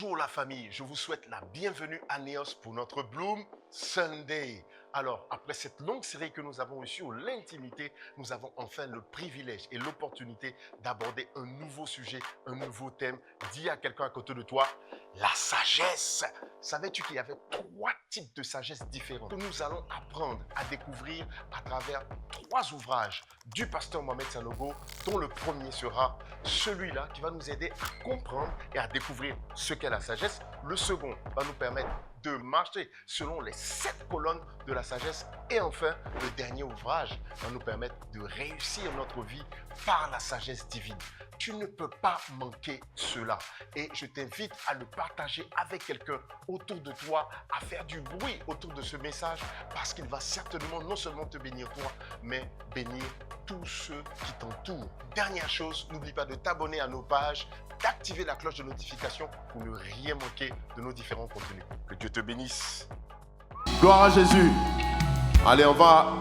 Bonjour la famille, je vous souhaite la bienvenue à Neos pour notre Bloom Sunday. Alors, après cette longue série que nous avons eue sur l'intimité, nous avons enfin le privilège et l'opportunité d'aborder un nouveau sujet, un nouveau thème. Dis à quelqu'un à côté de toi, la sagesse. Savais-tu qu'il y avait 3 types de sagesse différentes que nous allons apprendre à découvrir à travers 3 ouvrages du pasteur Mohamed Sanogo, dont le premier sera celui-là qui va nous aider à comprendre et à découvrir ce qu'est la sagesse. Le second va nous permettre de marcher selon les 7 colonnes de la sagesse. Et enfin, le dernier ouvrage va nous permettre de réussir notre vie par la sagesse divine. Tu ne peux pas manquer cela. Et je t'invite à le partager avec quelqu'un autour de toi, à faire du bruit autour de ce message, parce qu'il va certainement non seulement te bénir toi, mais bénir tous ceux qui t'entourent. Dernière chose, n'oublie pas de t'abonner à nos pages, d'activer la cloche de notification pour ne rien manquer de nos différents contenus. Que Dieu te bénisse. Gloire à Jésus. Allez, on va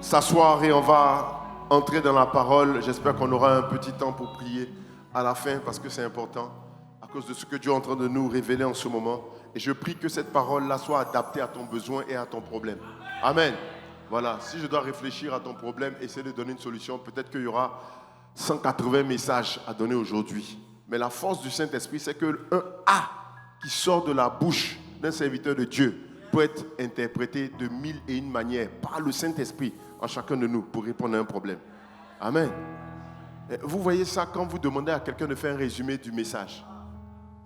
s'asseoir et on va entrer dans la parole. J'espère qu'on aura un petit temps pour prier à la fin parce que c'est important à cause de ce que Dieu est en train de nous révéler en ce moment. Et je prie que cette parole-là soit adaptée à ton besoin et à ton problème. Amen. Voilà, si je dois réfléchir à ton problème, essayer de donner une solution, peut-être qu'il y aura 180 messages à donner aujourd'hui. Mais la force du Saint-Esprit, c'est qu'un A qui sort de la bouche d'un serviteur de Dieu peut être interprété de 1001 manières par le Saint-Esprit en chacun de nous pour répondre à un problème. Amen. Vous voyez ça quand vous demandez à quelqu'un de faire un résumé du message.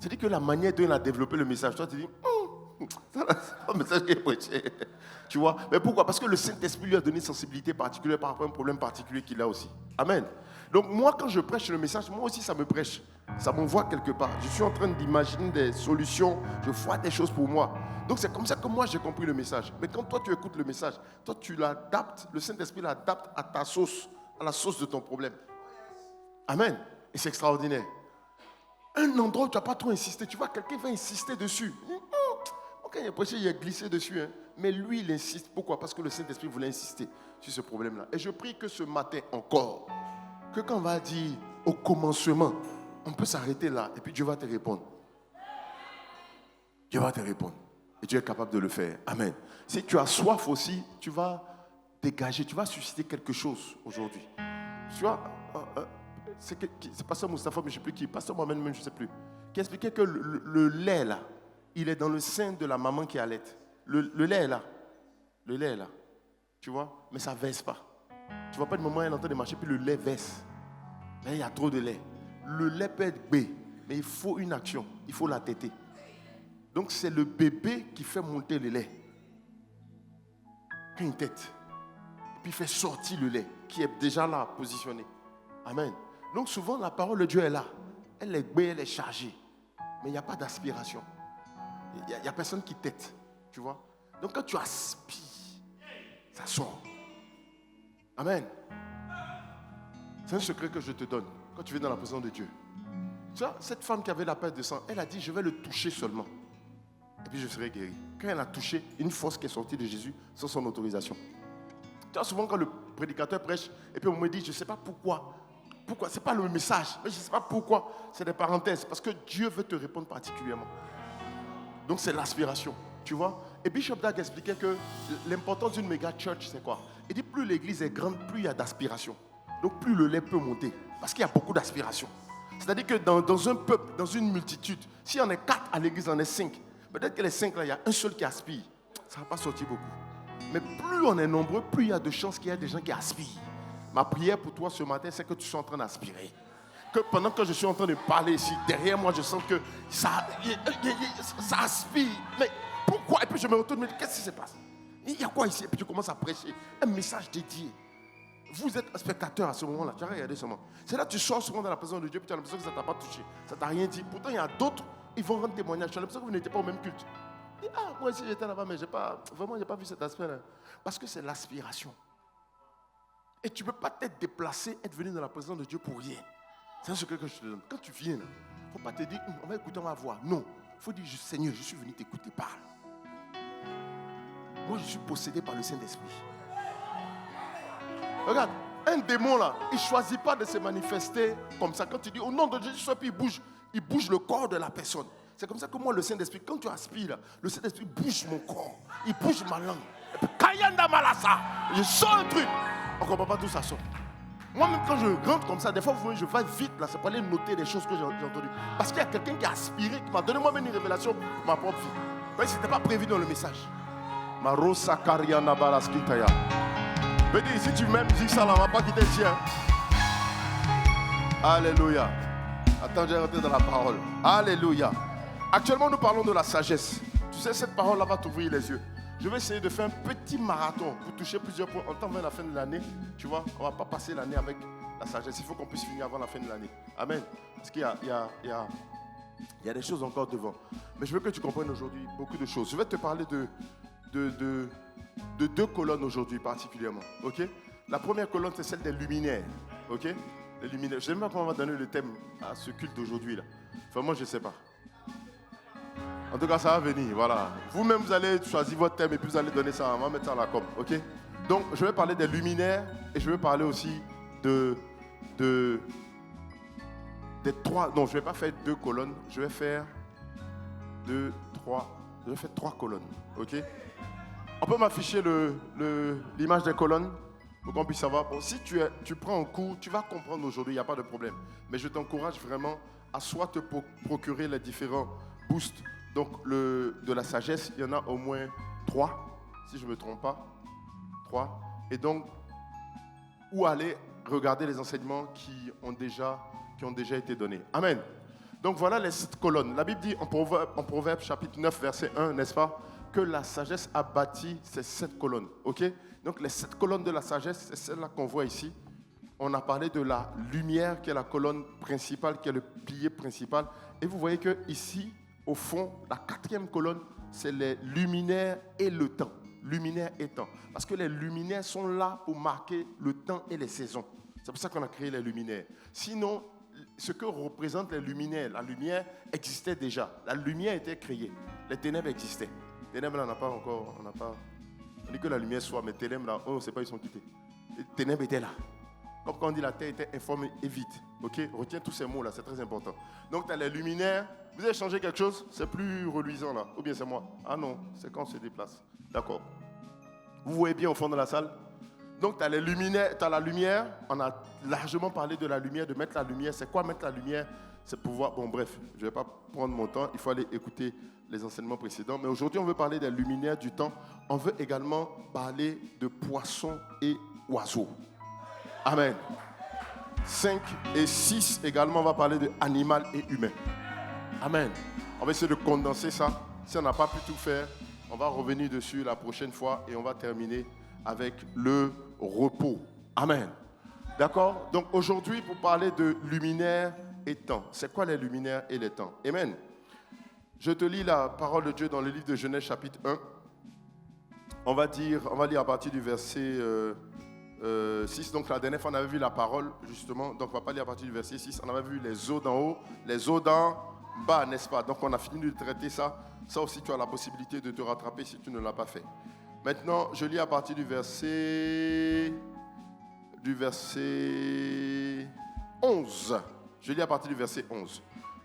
C'est-à-dire que la manière dont il a développé le message, toi tu dis, c'est un message qui est prêché. Tu vois? Mais pourquoi? Parce que le Saint-Esprit lui a donné une sensibilité particulière par rapport à un problème particulier qu'il a aussi. Amen. Donc moi, quand je prêche le message, moi aussi ça me prêche. Ça m'envoie quelque part. Je suis en train d'imaginer des solutions. Je vois des choses pour moi. Donc c'est comme ça que moi j'ai compris le message. Mais quand toi tu écoutes le message, toi tu l'adaptes, le Saint-Esprit l'adapte à ta sauce, à la sauce de ton problème. Amen. Et c'est extraordinaire. Un endroit où tu n'as pas trop insisté, tu vois, quelqu'un va insister dessus. Quand il a prêché, il a glissé dessus. Mais lui, il insiste. Pourquoi? Parce que le Saint-Esprit voulait insister sur ce problème-là. Et je prie que ce matin encore, que quand on va dire au commencement, on peut s'arrêter là et puis Dieu va te répondre. Dieu va te répondre. Et Dieu est capable de le faire. Amen. Si tu as soif aussi, tu vas dégager, tu vas susciter quelque chose aujourd'hui. Tu vois, c'est pasteur Moustapha, mais je ne sais plus qui, pasteur Mohamed même, je ne sais plus, qui expliquait que le lait là, il est dans le sein de la maman qui allait. Le lait est là. Le lait est là. Tu vois, mais ça ne verse pas. Tu ne vois pas de moment où elle est en train de marcher, puis le lait verse. Là, il y a trop de lait. Le lait peut être bé, mais il faut une action. Il faut la téter. Donc, c'est le bébé qui fait monter le lait. Une tête. Et puis, il fait sortir le lait, qui est déjà là, positionné. Amen. Donc, souvent, la parole de Dieu est là. Elle est bé, elle est chargée. Mais il n'y a pas d'aspiration. Il n'y a personne qui tète. Tu vois. Donc, quand tu aspires, ça sort. Amen. C'est un secret que je te donne quand tu viens dans la présence de Dieu. Tu vois, cette femme qui avait la perte de sang, elle a dit, je vais le toucher seulement. Et puis je serai guéri. Quand elle a touché, une force qui est sortie de Jésus sans son autorisation. Tu vois, souvent quand le prédicateur prêche, et puis on me dit, je ne sais pas pourquoi. Pourquoi? Ce n'est pas le message, mais je ne sais pas pourquoi. C'est des parenthèses, parce que Dieu veut te répondre particulièrement. Donc c'est l'aspiration, tu vois. Et Bishop Dag expliquait que l'importance d'une méga church, c'est quoi? Il dit, plus l'église est grande, plus il y a d'aspiration. Donc plus le lait peut monter, parce qu'il y a beaucoup d'aspiration. C'est-à-dire que dans un peuple, dans une multitude, s'il y en a 4 à l'église, il y en a 5. Peut-être que les 5 là, il y a un seul qui aspire. Ça ne va pas sortir beaucoup. Mais plus on est nombreux, plus il y a de chances qu'il y ait des gens qui aspirent. Ma prière pour toi ce matin, c'est que tu sois en train d'aspirer. Que pendant que je suis en train de parler ici, derrière moi, je sens que ça aspire. Mais pourquoi? Et puis je me retourne, mais qu'est-ce qui se passe? Il y a quoi ici? Et puis tu commences à prêcher un message dédié. Vous êtes un spectateur à ce moment-là. Tu as regardé seulement. C'est là que tu sors souvent dans la présence de Dieu, puis tu as l'impression que ça ne t'a pas touché. Ça ne t'a rien dit. Pourtant, il y a d'autres, ils vont rendre témoignage. Tu as l'impression que vous n'étiez pas au même culte. Et, moi aussi j'étais là-bas, mais je n'ai pas vu cet aspect-là. Parce que c'est l'aspiration. Et tu ne peux pas t'être déplacé, être venu dans la présence de Dieu pour rien. C'est un secret que je te donne. Quand tu viens, il ne faut pas te dire, on va écouter ma voix. Non. Il faut dire, Seigneur, je suis venu t'écouter, parle. Moi, je suis possédé par le Saint-Esprit. Regarde, un démon là, il ne choisit pas de se manifester comme ça. Quand tu dis au nom de Jésus, puis il bouge le corps de la personne. C'est comme ça que moi, le Saint-Esprit, quand tu aspires, là, le Saint-Esprit bouge mon corps. Il bouge ma langue. Et puis, Kayanda Malasa, je sors un truc. On ne comprend pas d'où ça sort. Moi-même, quand je rentre comme ça, des fois, vous voyez, je vais vite, là, c'est pour aller noter les choses que j'ai entendues. Parce qu'il y a quelqu'un qui a aspiré, qui m'a donné moi-même une révélation pour ma propre vie. Mais ce n'était pas prévu dans le message. Marosa Kariana Balaskitaya. Je dis, si tu m'aimes, dis ça, là, on ne va pas quitter le tien. Alléluia. Attends, j'ai rentré dans la parole. Alléluia. Actuellement, nous parlons de la sagesse. Tu sais, cette parole-là va t'ouvrir les yeux. Je vais essayer de faire un petit marathon pour toucher plusieurs points. En temps vers la fin de l'année, tu vois, on ne va pas passer l'année avec la sagesse. Il faut qu'on puisse finir avant la fin de l'année. Amen. Parce qu'il y a des choses encore devant. Mais je veux que tu comprennes aujourd'hui beaucoup de choses. Je vais te parler de deux colonnes aujourd'hui particulièrement. Ok? La première colonne, c'est celle des luminaires. Ok? Les luminaires. Je ne sais même pas comment on va donner le thème à ce culte d'aujourd'hui là. Enfin, moi, je ne sais pas. En tout cas, ça va venir, voilà. Vous-même, vous allez choisir votre thème et puis vous allez donner ça. On va mettre ça à la com, ok? Donc, je vais parler des luminaires et je vais parler aussi des trois. Non, je ne vais pas faire 2 colonnes. Je vais faire 2, 3. Je vais faire 3 colonnes, ok? On peut m'afficher l'image des colonnes pour qu'on puisse savoir. Bon, si tu prends un cours, tu vas comprendre aujourd'hui, il n'y a pas de problème. Mais je t'encourage vraiment à soit te procurer les différents boosts. Donc, de la sagesse, il y en a au moins 3, si je ne me trompe pas. 3. Et donc, ou aller regarder les enseignements qui ont déjà été donnés. Amen. Donc, voilà les 7 colonnes. La Bible dit en Proverbe chapitre 9, verset 1, n'est-ce pas, que la sagesse a bâti ces 7 colonnes. Ok? Donc, les 7 colonnes de la sagesse, c'est celle-là qu'on voit ici. On a parlé de la lumière, qui est la colonne principale, qui est le pilier principal. Et vous voyez que ici, au fond, la 4e colonne, c'est les luminaires et le temps. Luminaire et temps. Parce que les luminaires sont là pour marquer le temps et les saisons. C'est pour ça qu'on a créé les luminaires. Sinon, ce que représentent les luminaires, la lumière existait déjà. La lumière était créée. Les ténèbres existaient. Les ténèbres, là, on n'a pas encore... On dit que la lumière soit, mais les ténèbres, là, on ne sait pas, ils sont quittés. Les ténèbres étaient là. Comme quand on dit la terre était informe et vide. Ok? Retiens tous ces mots-là, c'est très important. Donc, tu as les luminaires. Vous avez changé quelque chose? C'est plus reluisant là. Ou bien c'est moi? Ah non, c'est quand on se déplace. D'accord. Vous voyez bien au fond de la salle? Donc, tu as les luminaires, tu as la lumière. On a largement parlé de la lumière, de mettre la lumière. C'est quoi mettre la lumière? C'est pouvoir. Bon, bref, je ne vais pas prendre mon temps. Il faut aller écouter les enseignements précédents. Mais aujourd'hui, on veut parler des luminaires du temps. On veut également parler de poissons et oiseaux. Amen. 5 et 6 également, on va parler de animal et humain. Amen. On va essayer de condenser ça. Si on n'a pas pu tout faire, on va revenir dessus la prochaine fois et on va terminer avec le repos. Amen. D'accord? Donc aujourd'hui, pour parler de luminaire et temps. C'est quoi les luminaires et les temps? Amen. Je te lis la parole de Dieu dans le livre de Genèse chapitre 1. On va lire à partir du verset 6. Donc la dernière fois, on avait vu la parole, justement. Donc on ne va pas lire à partir du verset 6. On avait vu les eaux d'en haut, les eaux d'en bas, n'est-ce pas? Donc on a fini de traiter ça. Ça aussi, tu as la possibilité de te rattraper si tu ne l'as pas fait. Maintenant, je lis à partir du verset 11. Je lis à partir du verset 11.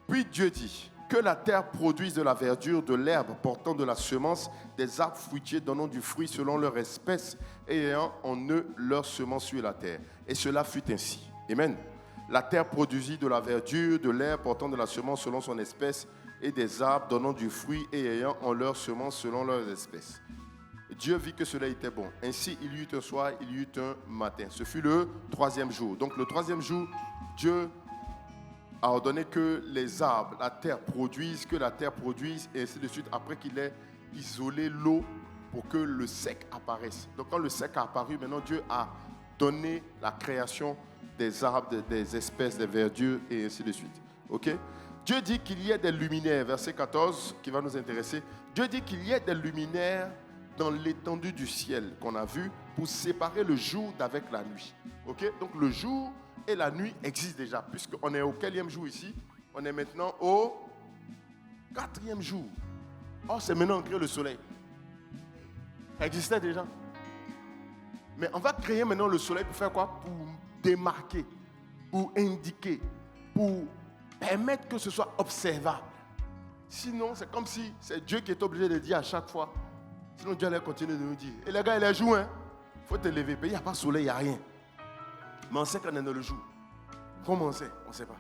Puis Dieu dit: que la terre produise de la verdure, de l'herbe portant de la semence, des arbres fruitiers donnant du fruit selon leur espèce et ayant en eux leur semence sur la terre. Et cela fut ainsi. Amen. La terre produisit de la verdure, de l'herbe portant de la semence selon son espèce et des arbres donnant du fruit et ayant en leur semence selon leurs espèces. Dieu vit que cela était bon. Ainsi, il y eut un soir, il y eut un matin. Ce fut le 3e jour. Donc le 3e jour, Dieu a ordonné que les arbres, la terre produisent, et ainsi de suite, après qu'il ait isolé l'eau pour que le sec apparaisse. Donc quand le sec a apparu, maintenant Dieu a donné la création des arbres, des espèces, des verdures, et ainsi de suite. Ok? Dieu dit qu'il y ait des luminaires, verset 14, qui va nous intéresser. Dieu dit qu'il y ait des luminaires dans l'étendue du ciel qu'on a vu pour séparer le jour d'avec la nuit. Ok? Donc le jour et la nuit existent déjà, puisqu'on est au quatrième jour ici, on est maintenant au 4e jour. Oh, c'est maintenant créé le soleil. Ça existait déjà. Mais on va créer maintenant le soleil pour faire quoi? Pour démarquer, pour indiquer, pour permettre que ce soit observable. Sinon, c'est comme si c'est Dieu qui est obligé de dire à chaque fois. Sinon, Dieu allait continuer de nous dire. Et les gars, il est jour, hein. Il faut te lever. Il n'y a pas de soleil, il n'y a rien. Mais on sait qu'on est dans le jour. Comment on sait? On ne sait pas.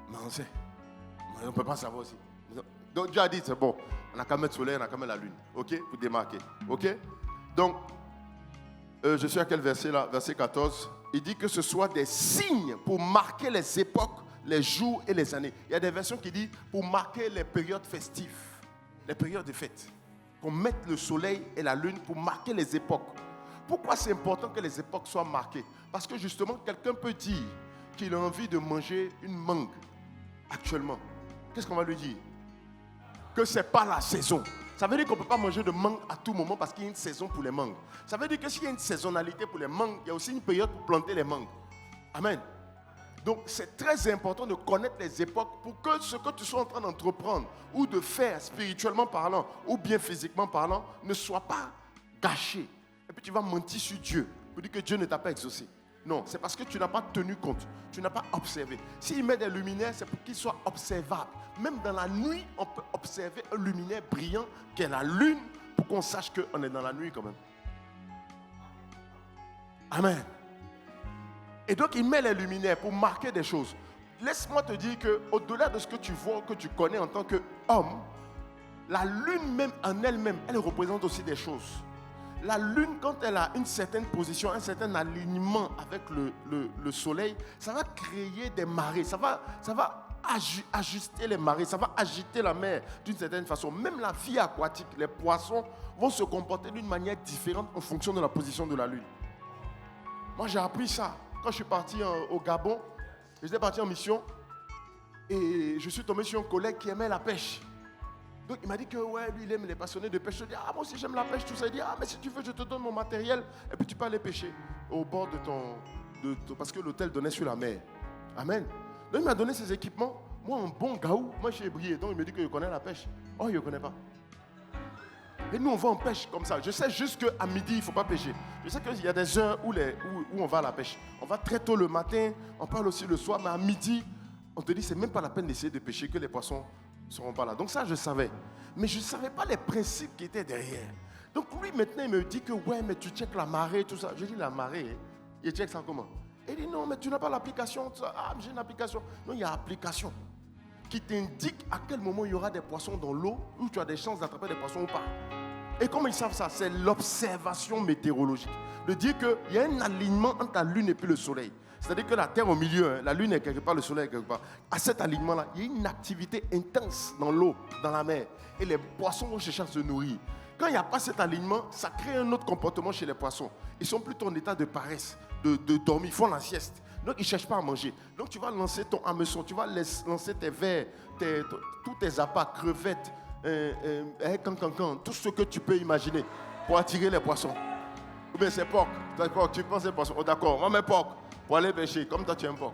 Mais on sait. Mais on ne peut pas savoir aussi. Donc Dieu a dit, c'est bon. On n'a qu'à mettre le soleil, on n'a qu'à mettre la lune. OK? Pour démarquer. OK? Donc, je suis à quel verset là? Verset 14. Il dit que ce soit des signes pour marquer les époques, les jours et les années. Il y a des versions qui disent pour marquer les périodes festives, les périodes de fête. Qu'on mette le soleil et la lune pour marquer les époques. Pourquoi c'est important que les époques soient marquées? Parce que justement, quelqu'un peut dire qu'il a envie de manger une mangue actuellement. Qu'est-ce qu'on va lui dire? Que ce n'est pas la saison. Ça veut dire qu'on ne peut pas manger de mangue à tout moment parce qu'il y a une saison pour les mangues. Ça veut dire que s'il y a une saisonnalité pour les mangues, il y a aussi une période pour planter les mangues. Amen. Donc c'est très important de connaître les époques pour que ce que tu sois en train d'entreprendre ou de faire spirituellement parlant ou bien physiquement parlant ne soit pas gâché. Et puis tu vas mentir sur Dieu pour dire que Dieu ne t'a pas exaucé. Non, c'est parce que tu n'as pas tenu compte, tu n'as pas observé. S'il met des luminaires, c'est pour qu'ils soient observables. Même dans la nuit, on peut observer un luminaire brillant qui est la lune pour qu'on sache qu'on est dans la nuit quand même. Amen. Et donc, il met les luminaires pour marquer des choses. Laisse-moi te dire qu'au-delà de ce que tu vois, que tu connais en tant qu'homme, la lune même en elle-même, elle représente aussi des choses. La lune, quand elle a une certaine position, un certain alignement avec le soleil, ça va créer des marées, ça va ajuster les marées, ça va agiter la mer d'une certaine façon. Même la vie aquatique, les poissons vont se comporter d'une manière différente en fonction de la position de la lune. Moi, j'ai appris ça. Quand je suis parti au Gabon, j'étais parti en mission et je suis tombé sur un collègue qui aimait la pêche. Donc il m'a dit que ouais, lui il aime les passionnés de pêche. Je dis moi aussi j'aime la pêche, tout ça. Il dit mais si tu veux je te donne mon matériel et puis tu peux aller pêcher au bord de ton parce que l'hôtel donnait sur la mer. Amen. Donc il m'a donné ses équipements. Moi un bon gaou, moi j'ai brillé. Donc il me dit que je connais la pêche. Oh il ne connaît pas. Et nous on va en pêche comme ça. Je sais juste qu'à midi il ne faut pas pêcher. Je sais qu'il y a des heures où on va à la pêche. On va très tôt le matin, on parle aussi le soir, mais à midi on te dit c'est même pas la peine d'essayer de pêcher que les poissons ne seront pas là. Donc ça, je savais. Mais je ne savais pas les principes qui étaient derrière. Donc lui, maintenant, il me dit que ouais, mais tu checkes la marée, tout ça. Je dis la marée, il check ça comment? Il dit non, mais tu n'as pas l'application. Ah, j'ai une application. Non, il y a application qui t'indique à quel moment il y aura des poissons dans l'eau, où tu as des chances d'attraper des poissons ou pas. Et comment ils savent ça? C'est l'observation météorologique. De dire qu'il y a un alignement entre la lune et puis le soleil. C'est-à-dire que la Terre au milieu, la Lune est quelque part, le Soleil est quelque part. À cet alignement-là, il y a une activité intense dans l'eau, dans la mer. Et les poissons vont chercher à se nourrir. Quand il n'y a pas cet alignement, ça crée un autre comportement chez les poissons. Ils sont plutôt en état de paresse, de dormir, ils font la sieste. Donc ils ne cherchent pas à manger. Donc tu vas lancer ton hameçon, tu vas lancer tes vers, tous tes appâts, crevettes, tout ce que tu peux imaginer pour attirer les poissons. Ou bien c'est porc. Tu penses c'est poisson. Oh d'accord, on va mettre porc. Pour aller pêcher, comme toi tu aimes pas.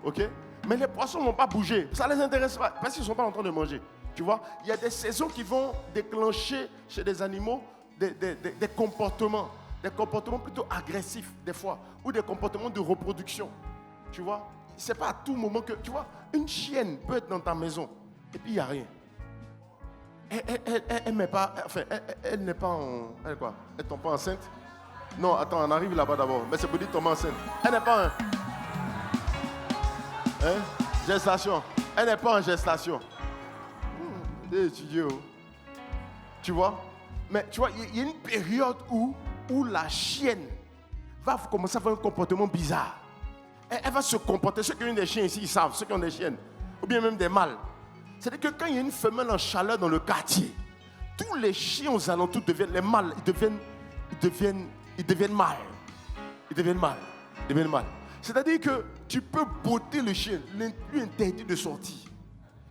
Ok? Mais les poissons ne vont pas bouger. Ça ne les intéresse pas. Parce qu'ils ne sont pas en train de manger. Tu vois? Il y a des saisons qui vont déclencher chez des animaux des comportements. Des comportements plutôt agressifs, des fois. Ou des comportements de reproduction. Tu vois? Ce n'est pas à tout moment que. Tu vois? Une chienne peut être dans ta maison. Et puis il n'y a rien. Elle n'est pas. Enfin, elle n'est pas en. Elle quoi? Elle ne tombe pas enceinte? Non, attends, on arrive là-bas d'abord. Mais c'est pour dire tomber enceinte. Elle n'est pas en gestation. Elle n'est pas en gestation. Étudier. Tu vois? Mais tu vois, il y a une période où la chienne va commencer à faire un comportement bizarre. Elle va se comporter. Ceux qui ont des chiens ici, ils savent. Ceux qui ont des chiennes. Ou bien même des mâles. C'est-à-dire que quand il y a une femelle en chaleur dans le quartier, tous les chiens aux alentours deviennent les mâles. Ils deviennent mal. Ils deviennent mal. C'est-à-dire que tu peux botter le chien, lui interdit de sortir.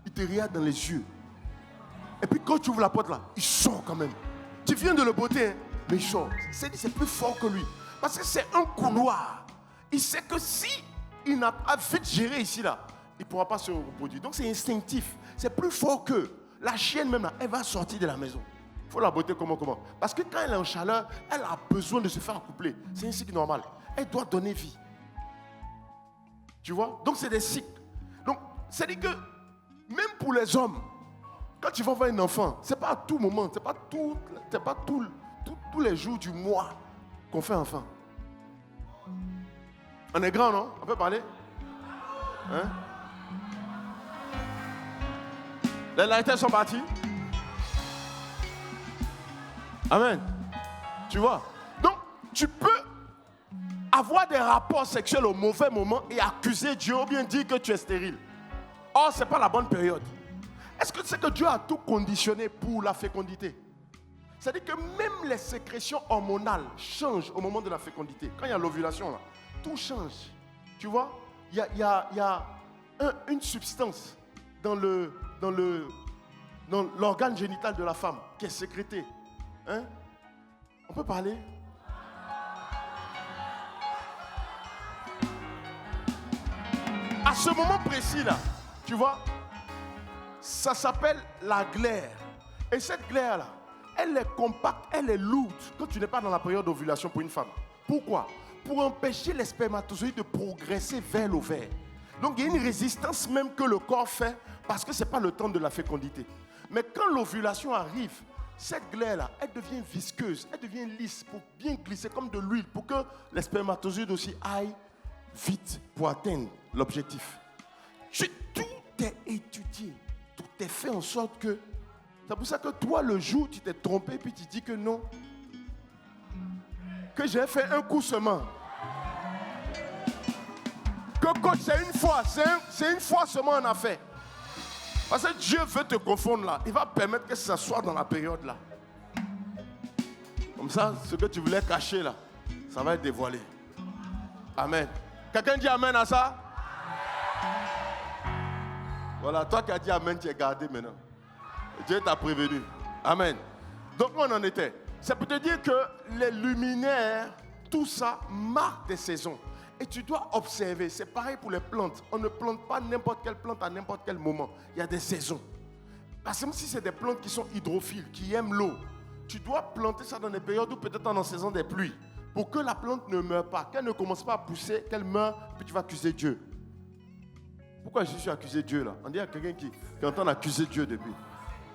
Il te regarde dans les yeux. Et puis quand tu ouvres la porte là, il sort quand même. Tu viens de le botter, hein, mais il sort. C'est plus fort que lui. Parce que c'est un couloir. Il sait que si il n'a pas vite géré ici là, il ne pourra pas se reproduire. Donc c'est instinctif. C'est plus fort que la chienne même là, elle va sortir de la maison. Il faut la botter comment? Parce que quand elle est en chaleur, elle a besoin de se faire accoupler. C'est un cycle normal. Elle doit donner vie. Tu vois? Donc c'est des cycles. Donc, c'est-à-dire que même pour les hommes, Quand tu vas voir un enfant, ce n'est pas à tout moment, ce n'est pas, tous les jours du mois qu'on fait enfant. On est grand, non? On peut parler? Hein? Les lighters sont partis. Amen. Tu vois? Donc, tu peux avoir des rapports sexuels au mauvais moment et accuser Dieu ou bien dire que tu es stérile. Or, ce n'est pas la bonne période. Est-ce que tu sais que Dieu a tout conditionné pour la fécondité? C'est-à-dire que même les sécrétions hormonales changent au moment de la fécondité. Quand il y a l'ovulation, là, tout change. Tu vois? Il y a une substance dans l'organe génital de la femme qui est sécrétée. Hein? On peut parler? À ce moment précis là, tu vois, ça s'appelle la glaire. Et cette glaire là, elle est compacte, elle est lourde quand tu n'es pas dans la période d'ovulation pour une femme. Pourquoi? Pour empêcher les spermatozoïdes de progresser vers l'ovaire. Donc il y a une résistance même que le corps fait parce que ce n'est pas le temps de la fécondité. Mais quand l'ovulation arrive, cette glaire-là, elle devient visqueuse, elle devient lisse pour bien glisser comme de l'huile, pour que les spermatozoïdes aussi aillent vite pour atteindre l'objectif. Tout est étudié, tout est fait en sorte que... C'est pour ça que toi, le jour où tu t'es trompé, puis tu dis que non, que j'ai fait un coup seulement. Que coach, c'est une fois, c'est une fois seulement on a fait. Parce que Dieu veut te confondre là. Il va permettre que ça soit dans la période là. Comme ça, ce que tu voulais cacher là, ça va être dévoilé. Amen. Quelqu'un dit amen à ça? Voilà, toi qui as dit amen, tu es gardé maintenant. Dieu t'a prévenu. Amen. Donc où on en était? C'est pour te dire que les luminaires, tout ça marque des saisons. Et tu dois observer. C'est pareil pour les plantes. On ne plante pas n'importe quelle plante à n'importe quel moment. Il y a des saisons. Parce que même si c'est des plantes qui sont hydrophiles, qui aiment l'eau, tu dois planter ça dans des périodes où peut-être en saison des pluies. Pour que la plante ne meure pas, qu'elle ne commence pas à pousser, qu'elle meure, puis tu vas accuser Dieu. Pourquoi je suis accusé Dieu là? On dit à quelqu'un qui entend accuser Dieu depuis.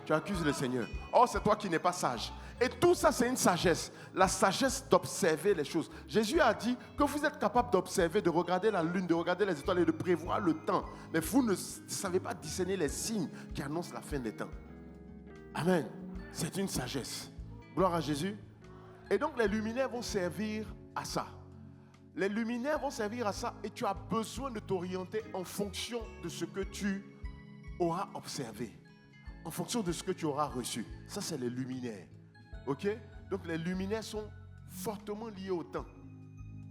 Tu accuses le Seigneur. Or, c'est toi qui n'es pas sage. Et tout ça, c'est une sagesse. La sagesse d'observer les choses. Jésus a dit que vous êtes capable d'observer, de regarder la lune, de regarder les étoiles et de prévoir le temps. Mais vous ne savez pas discerner les signes qui annoncent la fin des temps. Amen. C'est une sagesse. Gloire à Jésus. Et donc, les luminaires vont servir à ça. Les luminaires vont servir à ça et tu as besoin de t'orienter en fonction de ce que tu auras observé. En fonction de ce que tu auras reçu. Ça, c'est les luminaires. Ok? Donc, les luminaires sont fortement liés au temps.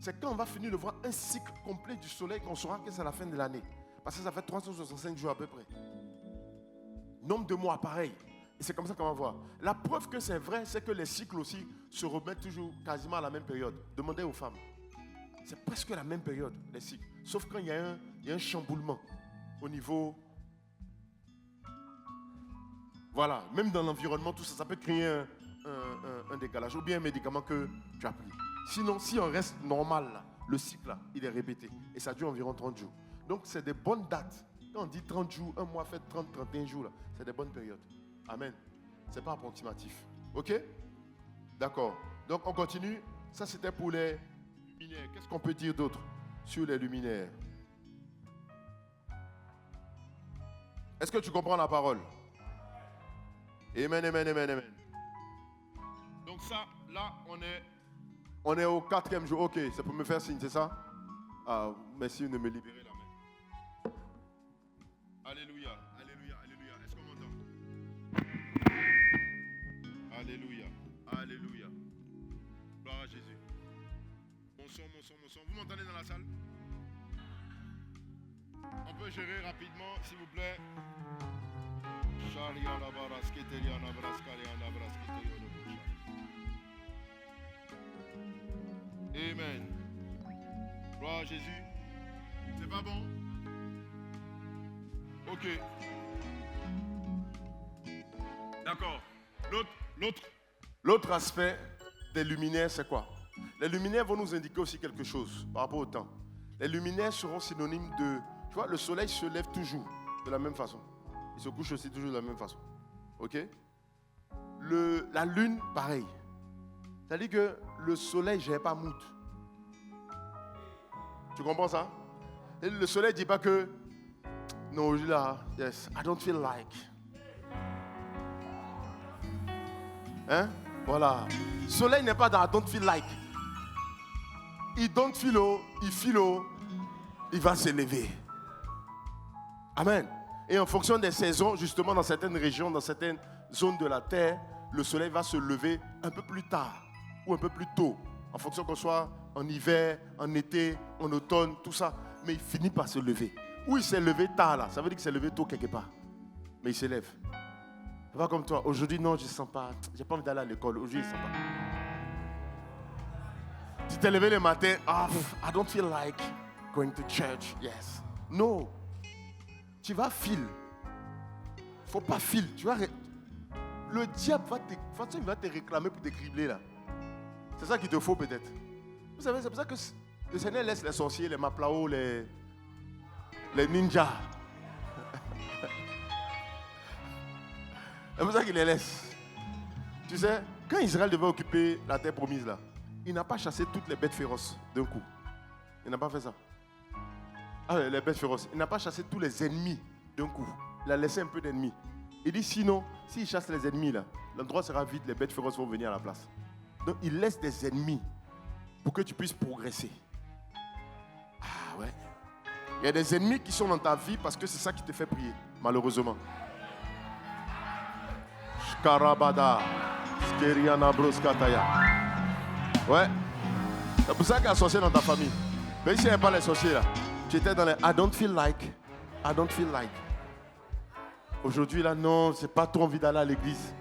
C'est quand on va finir de voir un cycle complet du soleil qu'on saura que c'est la fin de l'année. Parce que ça fait 365 jours à peu près. Nombre de mois, pareil. Et c'est comme ça qu'on va voir. La preuve que c'est vrai, c'est que les cycles aussi se remettent toujours quasiment à la même période. Demandez aux femmes. C'est presque la même période, les cycles. Sauf quand il y a un chamboulement au niveau... Voilà, même dans l'environnement, tout ça, ça peut créer un décalage ou bien un médicament que tu as pris. Sinon, si on reste normal, là, le cycle, là, il est répété. Et ça dure environ 30 jours. Donc, c'est des bonnes dates. Quand on dit 30 jours, un mois fait 30, 31 jours, là, c'est des bonnes périodes. Amen. Ce n'est pas approximatif. OK? D'accord. Donc, on continue. Ça, c'était pour les luminaires. Qu'est-ce qu'on peut dire d'autre sur les luminaires? Est-ce que tu comprends la parole? Amen, amen, amen, amen. Donc ça, là, on est au 4e jour. Ok, c'est pour me faire signe, c'est ça? Ah, merci de me libérer la main. Alléluia, alléluia, alléluia. Est-ce qu'on m'entend? Alléluia, alléluia. Gloire à Jésus. Mon son, mon son, mon son. Vous m'entendez dans la salle? On peut gérer rapidement, s'il vous plaît. Amen. Gloire à Jésus. C'est pas bon? Ok. D'accord. L'autre aspect des luminaires, c'est quoi? Les luminaires vont nous indiquer aussi quelque chose par rapport au temps. Les luminaires seront synonymes de... Tu vois, le soleil se lève toujours de la même façon. Il se couche aussi toujours de la même façon. Ok? La lune, pareil. C'est-à-dire que le soleil, je n'ai pas mood. Tu comprends ça? Et le soleil ne dit pas que non, là, yes, I don't feel like. Hein? Voilà. Le soleil n'est pas dans I don't feel like. Il don't feel, il feel, il va se lever. Amen. Et en fonction des saisons, justement, dans certaines régions, dans certaines zones de la terre, le soleil va se lever un peu plus tard ou un peu plus tôt. En fonction qu'on soit en hiver, en été, en automne, tout ça. Mais il finit par se lever. Ou il s'est levé tard là, ça veut dire qu'il s'est levé tôt quelque part. Mais il se lève. C'est pas comme toi. Aujourd'hui, non, je ne sens pas. J'ai pas envie d'aller à l'école. Aujourd'hui, je ne sens pas. Tu t'es levé le matin. I don't feel like going to church. Yes. No. Tu vas fil. Faut pas fil. Tu vas. Le diable va te réclamer pour te cribler là. C'est ça qu'il te faut peut-être. Vous savez, c'est pour ça que le Seigneur laisse les sorciers, les maplao, les ninjas. C'est pour ça qu'il les laisse. Tu sais, quand Israël devait occuper la terre promise là, il n'a pas chassé toutes les bêtes féroces d'un coup. Il n'a pas fait ça. Les bêtes féroces. Il n'a pas chassé tous les ennemis d'un coup. Il a laissé un peu d'ennemis. Il dit sinon, s'il chasse les ennemis là, l'endroit sera vide, les bêtes féroces vont venir à la place. Donc il laisse des ennemis pour que tu puisses progresser. Ah ouais. Il y a des ennemis qui sont dans ta vie parce que c'est ça qui te fait prier, malheureusement. Shkarabada, Skeriana Broskataya. Ouais. C'est pour ça qu'il y a un sorcier dans ta famille. Mais s'il n'y avait pas les sorciers là, tu étais dans les I don't feel like. Aujourd'hui là, non, j'ai pas trop envie d'aller à l'église.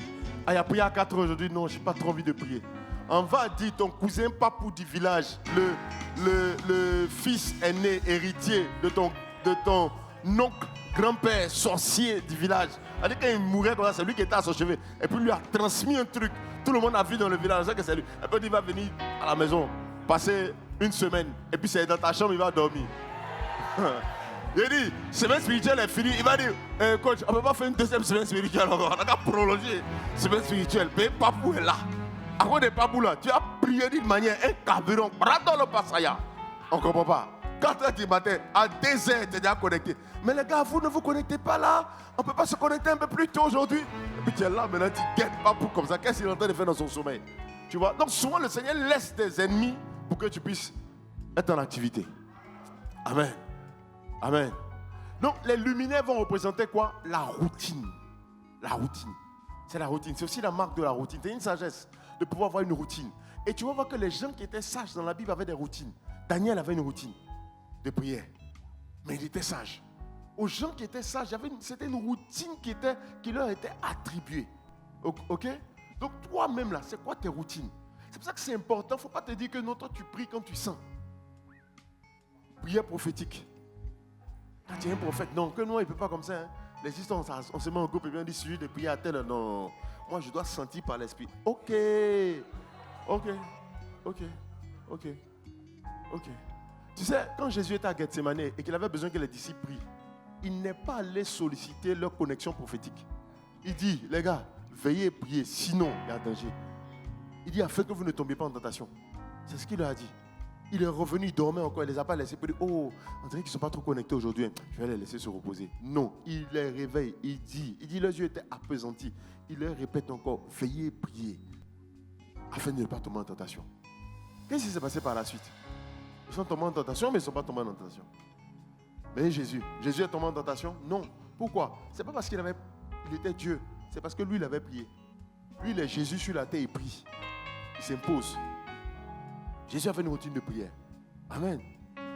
Il a prié à 4 heures aujourd'hui, non, j'ai pas trop envie de prier. On va dire ton cousin papou du village, le fils aîné, héritier de ton oncle, grand-père, sorcier du village. C'est-à-dire quand il mourait, c'est lui qui était à son chevet. Et puis lui a transmis un truc. Tout le monde a vu dans le village, c'est que c'est lui. Et puis il va venir à la maison, passer une semaine. Et puis c'est dans ta chambre, il va dormir. Il dit, semaine spirituelle est finie. Il va dire, coach, on ne peut pas faire une deuxième semaine spirituelle encore. On a qu'à prolonger semaine spirituelle. Mais papou est là. À cause de papou là, tu as prié d'une manière incarburante. Bravo le passaya. On ne comprend pas. 4 heures du matin, à 2 heures, tu es déjà connecté. Mais les gars, vous ne vous connectez pas là. On ne peut pas se connecter un peu plus tôt aujourd'hui. Et puis tu es là, maintenant tu guettes papou comme ça. Qu'est-ce qu'il est en train de faire dans son sommeil? Tu vois? Donc souvent le Seigneur laisse tes ennemis pour que tu puisses être en activité. Amen. Amen. Donc les luminaires vont représenter quoi? La routine. La routine. C'est la routine. C'est aussi la marque de la routine. C'est une sagesse de pouvoir avoir une routine. Et tu vas voir que les gens qui étaient sages dans la Bible avaient des routines. Daniel avait une routine de prière. Mais il était sage. Aux gens qui étaient sages, c'était une routine qui leur était attribuée. Ok? Donc toi-même là, c'est quoi tes routines? C'est pour ça que c'est important. Il ne faut pas te dire que non, toi tu pries quand tu sens. Prière prophétique. Quand tu es un prophète, non, que non, il ne peut pas comme ça. Hein. Les histoires, on se met en groupe et bien on dit celui de prier à tel. Non, moi je dois sentir par l'esprit. Ok. Tu sais, quand Jésus était à Gethsemane et qu'il avait besoin que les disciples prient, il n'est pas allé solliciter leur connexion prophétique. Il dit, les gars, veillez et priez, sinon il y a danger. Il dit, afin que vous ne tombiez pas en tentation. C'est ce qu'il leur a dit. Il est revenu, il dormait encore, il ne les a pas laissés. Il dit, oh, on dirait qu'ils ne sont pas trop connectés aujourd'hui. Je vais les laisser se reposer. Non, il les réveille, il dit, leurs yeux étaient appesantis. Il leur répète encore, veillez et priez, afin de ne pas tomber en tentation. Qu'est-ce qui s'est passé par la suite? Ils sont tombés en tentation, mais ils ne sont pas tombés en tentation. Mais Jésus est tombé en tentation? Non. Pourquoi? Ce n'est pas parce qu'il était Dieu, c'est parce que lui, il avait prié. Lui, il est Jésus sur la terre, il prie. Il s'impose. Jésus avait une routine de prière. Amen.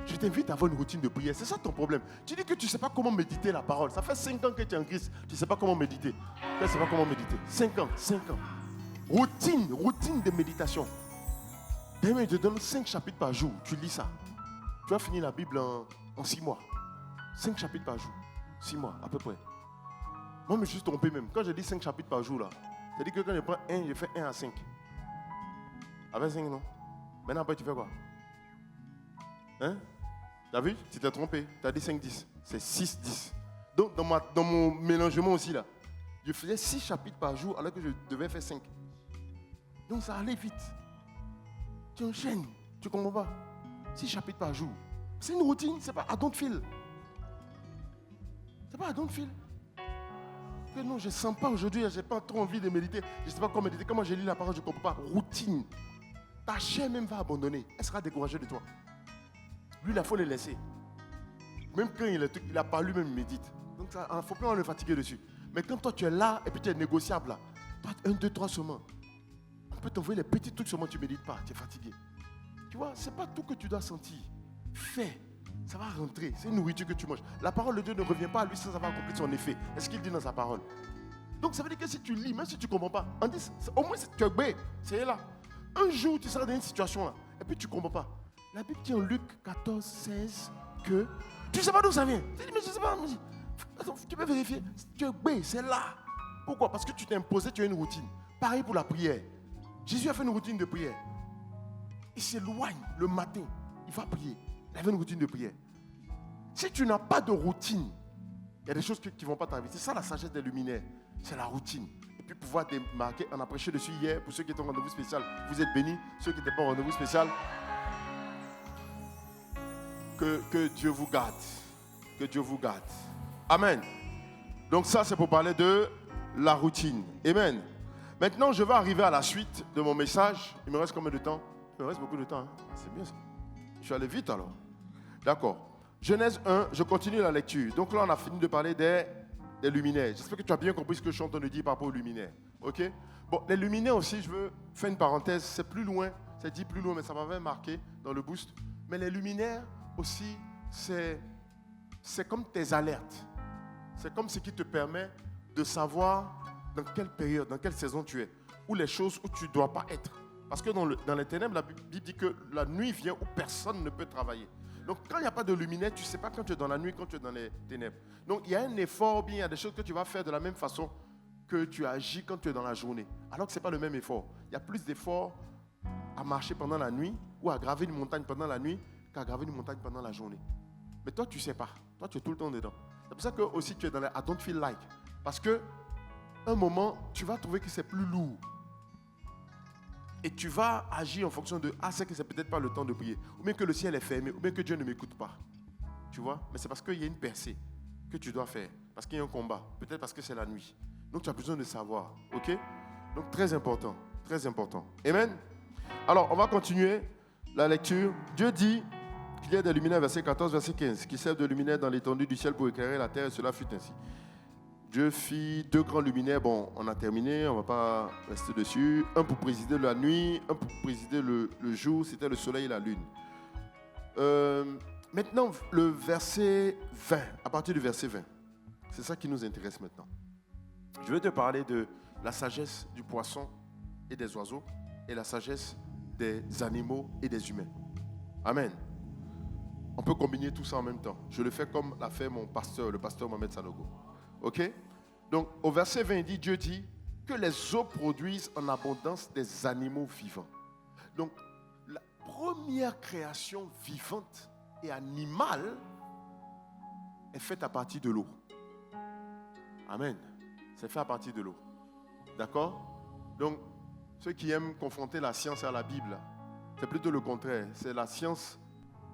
Je t'invite à avoir une routine de prière. C'est ça ton problème. Tu dis que tu ne sais pas comment méditer la parole. Ça fait 5 ans que tu es en Christ. Tu ne sais pas comment méditer. Tu ne sais pas comment méditer. 5 ans. Routine de méditation. Demain, il te donne 5 chapitres par jour. Tu lis ça. Tu vas finir la Bible en 6 mois. 5 chapitres par jour. 6 mois, à peu près. Moi, je me suis trompé même. Quand je dis 5 chapitres par jour, là, c'est-à-dire que quand je prends 1, je fais 1 à 5. Avec 5, non? Maintenant, après, tu fais quoi? Hein? T'as vu? Tu t'es trompé. Tu as dit 5, 10. C'est 6, 10. Donc, dans mon mélangement aussi, là, Je faisais 6 chapitres par jour alors que je devais faire 5. Donc ça allait vite. Tu enchaînes, tu ne comprends pas. 6 chapitres par jour. C'est une routine, c'est pas I don't feel. C'est pas I don't feel. Que non, je ne sens pas aujourd'hui, je n'ai pas trop envie de méditer. Je ne sais pas comment méditer. Comment je lis la parole, je ne comprends pas. Routine. Ta chair même va abandonner. Elle sera découragée de toi. Lui, il faut le laisser. Même quand il n'a pas lui-même médite. Donc il ne faut pas le fatiguer dessus. Mais quand toi tu es là et puis tu es négociable là, toi 1, 2, 3 seulement. On peut t'envoyer les petits trucs seulement, tu ne médites pas, tu es fatigué. Tu vois, ce n'est pas tout que tu dois sentir. Fais. Ça va rentrer. C'est une nourriture que tu manges. La parole de Dieu ne revient pas à lui sans avoir accompli son effet. C'est ce qu'il dit dans sa parole. Donc ça veut dire que si tu lis, même si tu ne comprends pas, on dit, au moins tu es bé, c'est là. Un jour tu seras dans une situation là, et puis tu ne comprends pas. La Bible dit en Luc 14, 16 que tu ne sais pas d'où ça vient. Tu dis, mais je ne sais pas. Attends, tu peux vérifier. Tu es bé, c'est là. Pourquoi? Parce que tu t'es imposé, tu as une routine. Pareil pour la prière. Jésus a fait une routine de prière. Il s'éloigne le matin, il va prier. Il avait une routine de prière. Si tu n'as pas de routine, il y a des choses qui ne vont pas t'arriver. C'est ça la sagesse des luminaires. C'est la routine. Et puis pouvoir démarquer, on a prêché dessus hier, pour ceux qui étaient en rendez-vous spécial, vous êtes bénis. Ceux qui n'étaient pas en rendez-vous spécial, que Dieu vous garde. Que Dieu vous garde. Amen. Donc ça, c'est pour parler de la routine. Amen. Maintenant, je vais arriver à la suite de mon message. Il me reste combien de temps? Il me reste beaucoup de temps. Hein? C'est bien ça. Je suis allé vite alors. D'accord. Genèse 1, je continue la lecture. Donc là, on a fini de parler des luminaires. J'espère que tu as bien compris ce que je suis en train de dire par rapport aux luminaires. OK? Bon, les luminaires aussi, je veux faire une parenthèse. C'est plus loin. C'est dit plus loin, mais ça m'avait marqué dans le boost. Mais les luminaires aussi, c'est comme tes alertes. C'est comme ce qui te permet de savoir dans quelle période, dans quelle saison tu es. Ou les choses où tu ne dois pas être. Parce que dans les ténèbres, la Bible dit que la nuit vient où personne ne peut travailler. Donc, quand il n'y a pas de luminaire, tu ne sais pas quand tu es dans la nuit, quand tu es dans les ténèbres. Donc, il y a un effort, bien, il y a des choses que tu vas faire de la même façon que tu agis quand tu es dans la journée. Alors que ce n'est pas le même effort. Il y a plus d'efforts à marcher pendant la nuit ou à graver une montagne pendant la nuit qu'à graver une montagne pendant la journée. Mais toi, tu ne sais pas. Toi, tu es tout le temps dedans. C'est pour ça que aussi tu es dans les I don't feel like. Parce que un moment, tu vas trouver que c'est plus lourd. Et tu vas agir en fonction de c'est que c'est peut-être pas le temps de prier. Ou bien que le ciel est fermé. Ou bien que Dieu ne m'écoute pas. Tu vois? Mais c'est parce qu'il y a une percée que tu dois faire. Parce qu'il y a un combat. Peut-être parce que c'est la nuit. Donc tu as besoin de savoir. OK? Donc très important. Très important. Amen? Alors, on va continuer la lecture. Dieu dit qu'il y a des luminaires, verset 14, verset 15, qui servent de luminaires dans l'étendue du ciel pour éclairer la terre. Et cela fut ainsi. Dieu fit 2 grands luminaires. Bon, on a terminé, on ne va pas rester dessus. Un pour présider la nuit, un pour présider le jour. C'était le soleil et la lune. Maintenant, le verset 20, à partir du verset 20. C'est ça qui nous intéresse maintenant. Je vais te parler de la sagesse du poisson et des oiseaux et la sagesse des animaux et des humains. Amen. On peut combiner tout ça en même temps. Je le fais comme l'a fait mon pasteur, le pasteur Mohamed Sanogo. OK? Donc, au verset 20, Dieu dit que les eaux produisent en abondance des animaux vivants. Donc, la première création vivante et animale est faite à partir de l'eau. Amen. C'est fait à partir de l'eau. D'accord? Donc, ceux qui aiment confronter la science à la Bible, c'est plutôt le contraire. C'est la science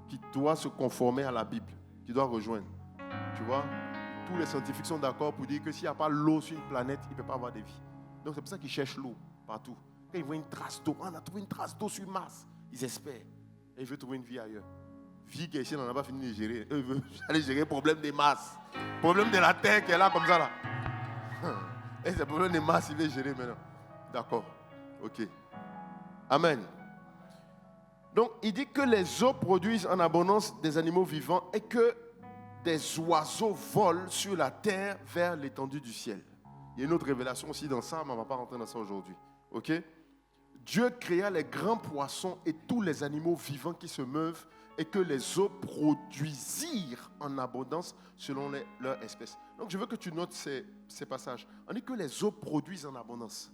qui doit se conformer à la Bible, qui doit rejoindre. Tu vois? Tous les scientifiques sont d'accord pour dire que s'il n'y a pas l'eau sur une planète, il ne peut pas avoir de vie. Donc c'est pour ça qu'ils cherchent l'eau partout. Quand ils voient une trace d'eau, on a trouvé une trace d'eau sur Mars, ils espèrent. Et ils veulent trouver une vie ailleurs. Vie qui est ici, on n'a pas fini de gérer. Eux, ils veulent aller gérer le problème des Mars. Le problème de la Terre qui est là comme ça. Là. Et c'est le problème des Mars, ils veulent gérer maintenant. D'accord. OK. Amen. Donc il dit que les eaux produisent en abondance des animaux vivants et que des oiseaux volent sur la terre vers l'étendue du ciel. Il y a une autre révélation aussi dans ça, mais on ne va pas rentrer dans ça aujourd'hui. OK? Dieu créa les grands poissons et tous les animaux vivants qui se meuvent et que les eaux produisirent en abondance selon leur espèce. Donc je veux que tu notes ces passages. On dit que les eaux produisent en abondance.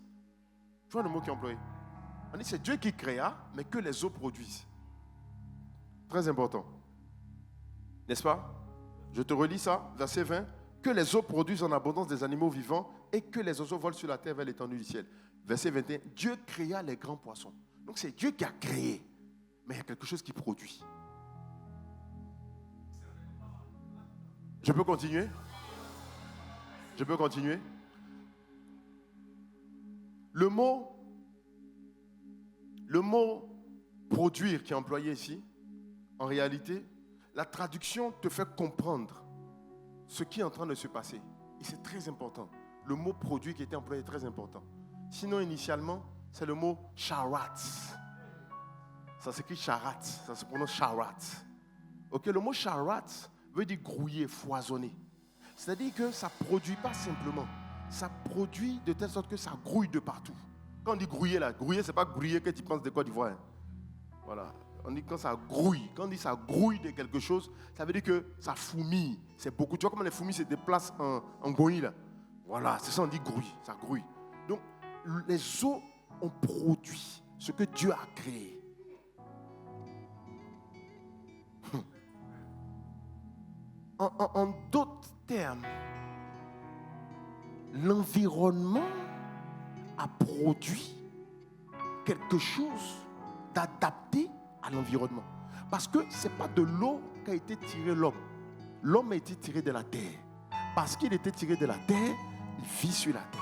Tu vois le mot qui est employé? On dit que c'est Dieu qui créa, mais que les eaux produisent. Très important. N'est-ce pas? Je te relis ça, verset 20. Que les eaux produisent en abondance des animaux vivants et que les oiseaux volent sur la terre vers l'étendue du ciel. Verset 21, Dieu créa les grands poissons. Donc c'est Dieu qui a créé, mais il y a quelque chose qui produit. Je peux continuer? Je peux continuer? Le mot produire qui est employé ici, en réalité, la traduction te fait comprendre ce qui est en train de se passer. Et c'est très important. Le mot produit qui était employé est très important. Sinon, initialement, c'est le mot charat. Ça s'écrit charat, ça se prononce charat. Ok, le mot charat veut dire grouiller, foisonner. C'est-à-dire que ça ne produit pas simplement. Ça produit de telle sorte que ça grouille de partout. Quand on dit grouiller, là, grouiller, ce n'est pas grouiller que tu penses de Côte d'Ivoire. Voilà. On dit quand ça grouille. Quand on dit ça grouille de quelque chose, ça veut dire que ça fourmille. C'est beaucoup. Tu vois comment les fourmis se déplacent en goï, là. Voilà, c'est ça, on dit grouille. Ça grouille. Donc, les eaux ont produit ce que Dieu a créé. En d'autres termes, l'environnement a produit quelque chose d'adapté à l'environnement. Parce que ce n'est pas de l'eau qu'a été tiré l'homme. L'homme a été tiré de la terre. Parce qu'il était tiré de la terre, il vit sur la terre.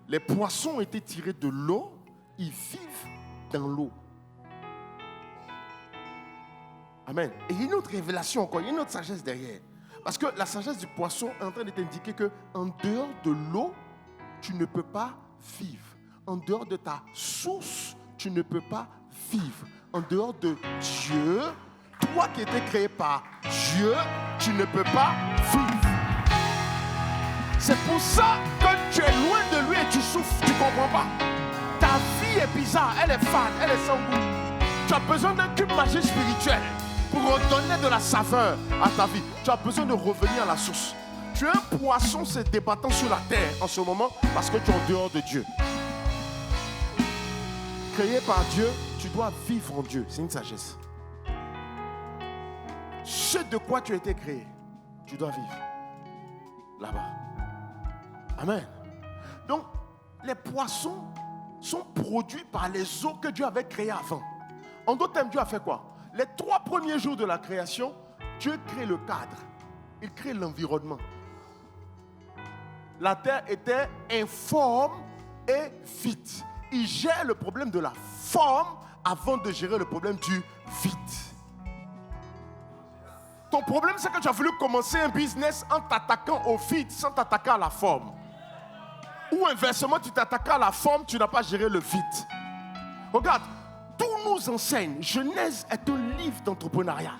Les poissons ont été tirés de l'eau, ils vivent dans l'eau. Amen. Et il y a une autre révélation encore, il y a une autre sagesse derrière. Parce que la sagesse du poisson est en train de t'indiquer qu'en dehors de l'eau, tu ne peux pas vivre. En dehors de ta source, tu ne peux pas vivre. En dehors de Dieu, toi qui étais créé par Dieu, tu ne peux pas vivre. C'est pour ça que tu es loin de lui et tu souffres, tu ne comprends pas. Ta vie est bizarre, elle est fade, elle est sans goût. Tu as besoin d'un cube magique spirituel pour redonner de la saveur à ta vie. Tu as besoin de revenir à la source. Tu es un poisson se débattant sur la terre en ce moment parce que tu es en dehors de Dieu. Créé par Dieu, tu dois vivre en Dieu. C'est une sagesse. Ce de quoi tu as été créé, tu dois vivre là-bas. Amen. Donc, les poissons sont produits par les eaux que Dieu avait créées avant. En d'autres termes, Dieu a fait quoi? Les 3 premiers jours de la création, Dieu crée le cadre. Il crée l'environnement. La terre était informe et vide. Il gère le problème de la forme avant de gérer le problème du vide. Ton problème, c'est que tu as voulu commencer un business en t'attaquant au vide sans t'attaquer à la forme. Ou inversement, tu t'attaques à la forme, tu n'as pas géré le vide. Regarde, tout nous enseigne. Genèse est un livre d'entrepreneuriat.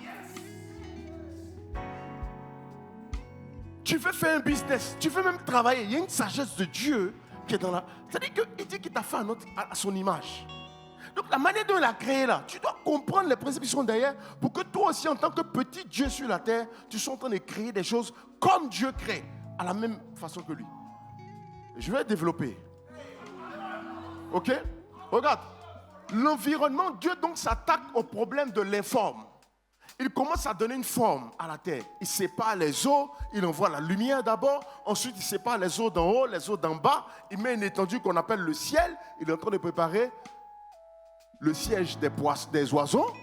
Tu veux faire un business, tu veux même travailler. Il y a une sagesse de Dieu qui est dans la... C'est-à-dire qu'il dit qu'il t'a fait à son image. Donc la manière dont il a créé là, tu dois comprendre les principes qui sont derrière pour que toi aussi, en tant que petit Dieu sur la terre, tu sois en train de créer des choses comme Dieu crée, à la même façon que lui. Je vais développer. Ok? Regarde. L'environnement, Dieu donc s'attaque au problème de l'informe. Il commence à donner une forme à la terre. Il sépare les eaux, il envoie la lumière d'abord. Ensuite, il sépare les eaux d'en haut, les eaux d'en bas. Il met une étendue qu'on appelle le ciel. Il est en train de préparer le siège des oiseaux.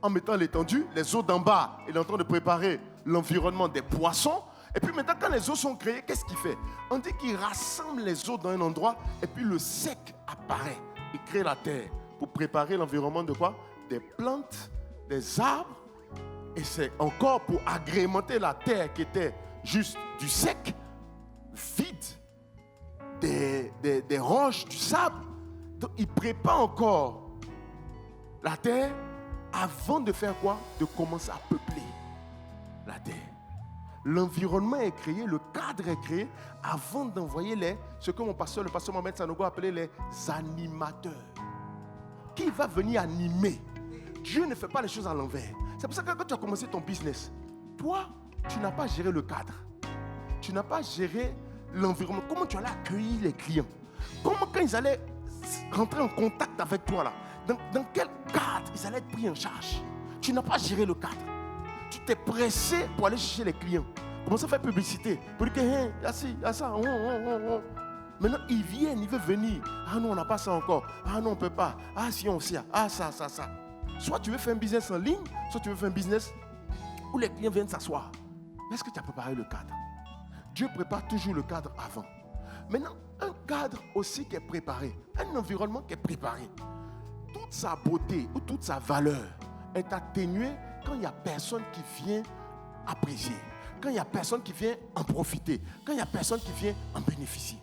En mettant l'étendue, les eaux d'en bas, il est en train de préparer l'environnement des poissons. Et puis maintenant, quand les eaux sont créées, qu'est-ce qu'il fait? On dit qu'il rassemble les eaux dans un endroit et puis le sec apparaît. Il crée la terre pour préparer l'environnement de quoi? Des plantes, des arbres. Et c'est encore pour agrémenter la terre qui était juste du sec, vide, des roches, du sable. Donc il prépare encore la terre avant de faire quoi? De commencer à peupler la terre. L'environnement est créé, le cadre est créé avant d'envoyer ce que le pasteur Mohamed Sanogo appelait les animateurs. Qui va venir animer? Dieu ne fait pas les choses à l'envers. C'est pour ça que quand tu as commencé ton business, toi, tu n'as pas géré le cadre. Tu n'as pas géré l'environnement. Comment tu allais accueillir les clients? Comment quand ils allaient rentrer en contact avec toi là? Dans quel cadre ils allaient être pris en charge? Tu n'as pas géré le cadre. Tu t'es pressé pour aller chercher les clients. commence à faire publicité. Pour dire que, hey, il y a ci, il y a ça. Maintenant, ils viennent, ils veulent venir. Ah non, on n'a pas ça encore. Ah non, on ne peut pas. Ah si, on sait. Ah ça. Soit tu veux faire un business en ligne, soit tu veux faire un business où les clients viennent s'asseoir. Mais est-ce que tu as préparé le cadre? Dieu prépare toujours le cadre avant. Maintenant, un cadre aussi qui est préparé, un environnement qui est préparé, toute sa beauté ou toute sa valeur est atténuée quand il n'y a personne qui vient apprécier, quand il n'y a personne qui vient en profiter, quand il n'y a personne qui vient en bénéficier.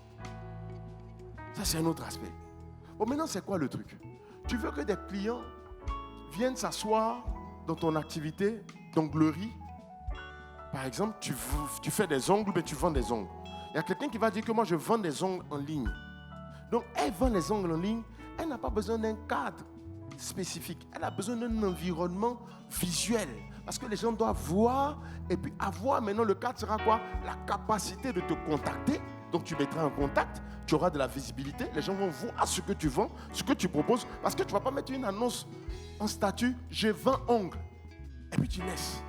Ça, c'est un autre aspect. Bon, maintenant, c'est quoi le truc? Tu veux que des clients viennent s'asseoir dans ton activité d'onglerie. Par exemple, tu fais des ongles, mais tu vends des ongles. Il y a quelqu'un qui va dire que moi, je vends des ongles en ligne. Donc, elle vend les ongles en ligne. Elle n'a pas besoin d'un cadre spécifique. Elle a besoin d'un environnement visuel. Parce que les gens doivent voir. Et puis, avoir maintenant, le cadre sera quoi? La capacité de te contacter. Donc, tu mettras en contact. Tu auras de la visibilité. Les gens vont voir ce que tu vends, ce que tu proposes. Parce que tu ne vas pas mettre une annonce en statut. Je vends ongles. Et puis, tu laisses.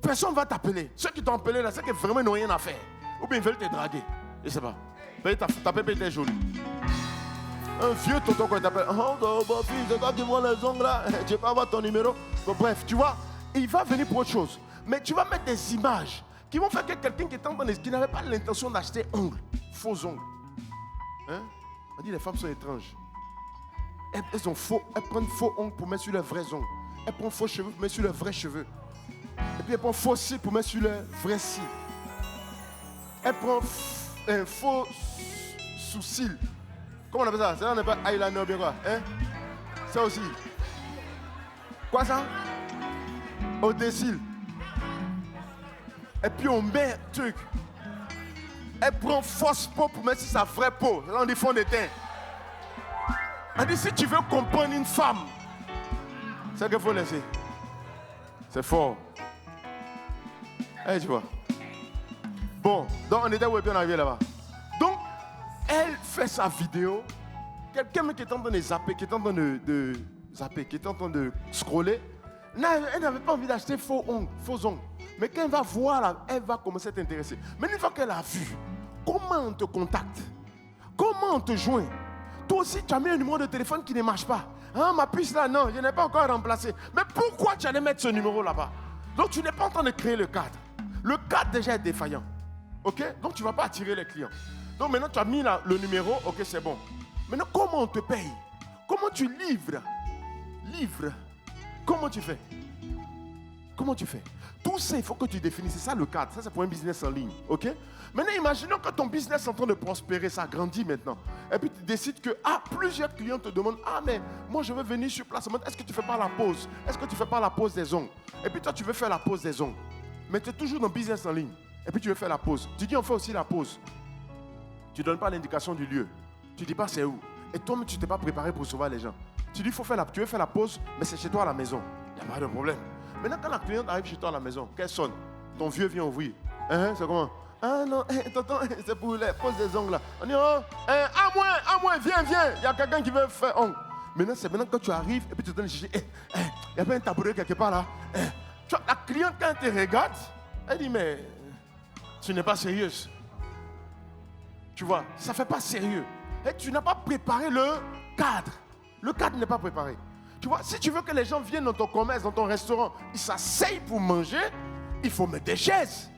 Personne ne va t'appeler. Ceux qui t'ont appelé là, c'est qu'ils vraiment n'ont rien à faire. Ou bien ils veulent te draguer. Je ne sais pas. Ta pépé était jolie. Un vieux tonton qui t'appelle. Oh, bon fils, c'est toi qui vois les ongles là. Tu peux avoir ton numéro. Bon, bref, tu vois, il va venir pour autre chose. Mais tu vas mettre des images qui vont faire que quelqu'un qui n'avait pas l'intention d'acheter ongles, faux ongles. Hein? On dit les femmes sont étranges. Elles prennent faux ongles pour mettre sur leurs vrais ongles. Elles prennent faux cheveux pour mettre sur leurs vrais cheveux. Et puis elles prennent faux cils pour mettre sur leurs vrais cils. Elles prennent un faux sous-cils. Comment on appelle ça? Ça, on appelle eyeliner ou bien quoi? Hein? Ça aussi. Quoi ça? Au-dessus. Et puis on met un truc. Elle prend fausse peau pour mettre sur sa vraie peau. Là on dit fond de teint. On dit si tu veux comprendre une femme, c'est qu'il faut laisser. C'est fort. Tu vois. Bon, donc on était où et puis on est arrivé là-bas. Donc, elle fait sa vidéo. Quelqu'un qui est en train de zapper, qui est en train de zapper, qui est en train de scroller, elle n'avait pas envie d'acheter faux ongles. Mais quand elle va voir, là, elle va commencer à t'intéresser. Mais une fois qu'elle a vu, comment on te contacte? Comment on te joint? Toi aussi, tu as mis un numéro de téléphone qui ne marche pas. Hein, ma puce là, non, je n'ai pas encore remplacé. Mais pourquoi tu allais mettre ce numéro là-bas? Donc, tu n'es pas en train de créer le cadre. Le cadre déjà est défaillant. Ok? Donc, tu ne vas pas attirer les clients. Donc, maintenant, tu as mis là, le numéro. Ok, c'est bon. Maintenant, comment on te paye? Comment tu livres? Comment tu fais? Comment tu fais? Tout ça, il faut que tu définisses. C'est ça le cadre. Ça, c'est pour un business en ligne. Ok? Maintenant, imaginons que ton business est en train de prospérer. Ça grandit maintenant. Et puis, tu décides que plusieurs clients te demandent mais moi, je veux venir sur place. Est-ce que tu ne fais pas la pause? Est-ce que tu ne fais pas la pause des ongles? Et puis, toi, tu veux faire la pause des ongles. Mais tu es toujours dans le business en ligne. Et puis, tu veux faire la pause. Tu dis, on fait aussi la pause. Tu ne donnes pas l'indication du lieu. Tu ne dis pas c'est où. Et toi-même, tu ne t'es pas préparé pour recevoir les gens. Tu dis, tu veux faire la pause, mais c'est chez toi à la maison. Il n'y a pas de problème. Maintenant, quand la cliente arrive chez toi à la maison, qu'elle sonne, ton vieux vient ouvrir. C'est comment? Ah non, tonton, c'est pour la pose des ongles là. On dit, à moi, viens. Il y a quelqu'un qui veut faire ongles. Maintenant, c'est maintenant que tu arrives et puis tu te donnes chercher. Il n'y a pas un tabouret quelque part là. Tu vois, la cliente, quand elle te regarde, elle dit, mais tu n'es pas sérieuse. Tu vois, ça ne fait pas sérieux. Et tu n'as pas préparé le cadre. Le cadre n'est pas préparé. Tu vois, si tu veux que les gens viennent dans ton commerce, dans ton restaurant, ils s'asseyent pour manger, il faut mettre des chaises.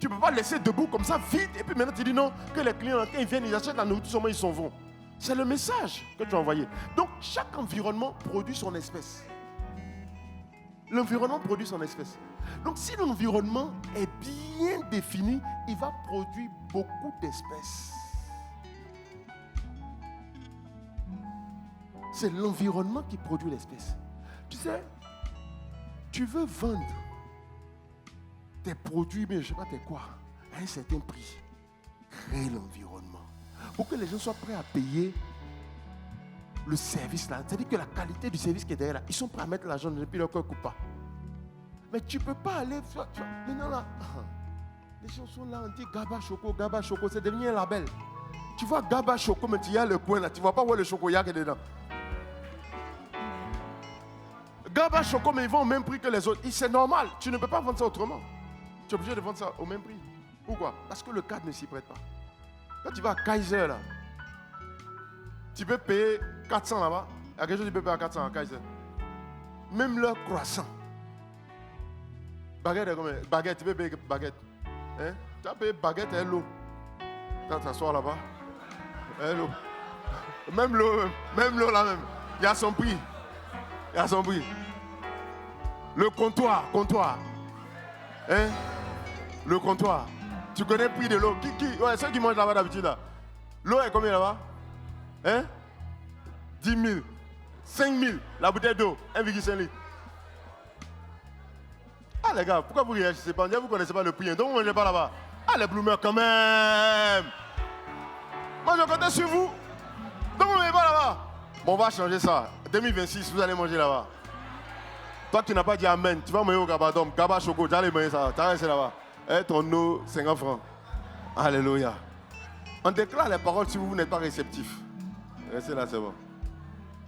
Tu ne peux pas laisser debout comme ça, vide, et puis maintenant tu dis non, que les clients, quand ils viennent, ils achètent la nourriture, seulement ils s'en vont. C'est le message que tu as envoyé. Donc, chaque environnement produit son espèce. L'environnement produit son espèce. Donc, si l'environnement est bien défini, il va produire beaucoup d'espèces. C'est l'environnement qui produit l'espèce. Tu sais, tu veux vendre tes produits, mais je ne sais pas tes quoi, à un certain prix. Crée l'environnement. Pour que les gens soient prêts à payer le service là. C'est-à-dire que la qualité du service qui est derrière là, ils sont prêts à mettre l'argent depuis leur cœur coupe pas. Mais tu ne peux pas aller. Maintenant là, les gens sont là, on dit Gaba Choco, c'est devenu un label. Tu vois Gaba Choco, mais tu y as le coin là, tu ne vois pas où est le chocolat qui est dedans. Gaba Choco, mais ils vont au même prix que les autres. C'est normal, tu ne peux pas vendre ça autrement. tu es obligé de vendre ça au même prix. Pourquoi? Parce que le cadre ne s'y prête pas. Quand tu vas à Kaiser, là, tu peux payer 400 là-bas. Il y a quelque chose que tu peux payer à 400 à Kaiser. Même leur croissant. Baguette, baguette, tu peux payer baguette. Hein? Tu vas payer baguette et l'eau. Quand tu t'assois là-bas, et l'eau. Même l'eau là même. Il y a son prix. Il y a son prix. Le comptoir. Hein? Le comptoir. Tu connais le prix de l'eau. Ouais, ceux qui mangent là-bas d'habitude là. L'eau est combien là-bas? Hein? 10 000. 5 000. La bouteille d'eau. 1,5 litre. Ah les gars, pourquoi vous réagissez pas? Vous ne connaissez pas le prix. Donc vous ne mangez pas là-bas. Ah les bloomers quand même. Moi je comptais sur vous. Donc vous ne mangez pas là-bas. Bon, on va changer ça. 2026, vous allez manger là-bas. Toi qui n'as pas dit amen, tu vas manger au Gabadom, Gaba Choco, tu vas aller manger ça. Tu vas rester là-bas. Et ton eau, 50 francs. Alléluia. On déclare les paroles si vous n'êtes pas réceptif. Restez là, c'est bon.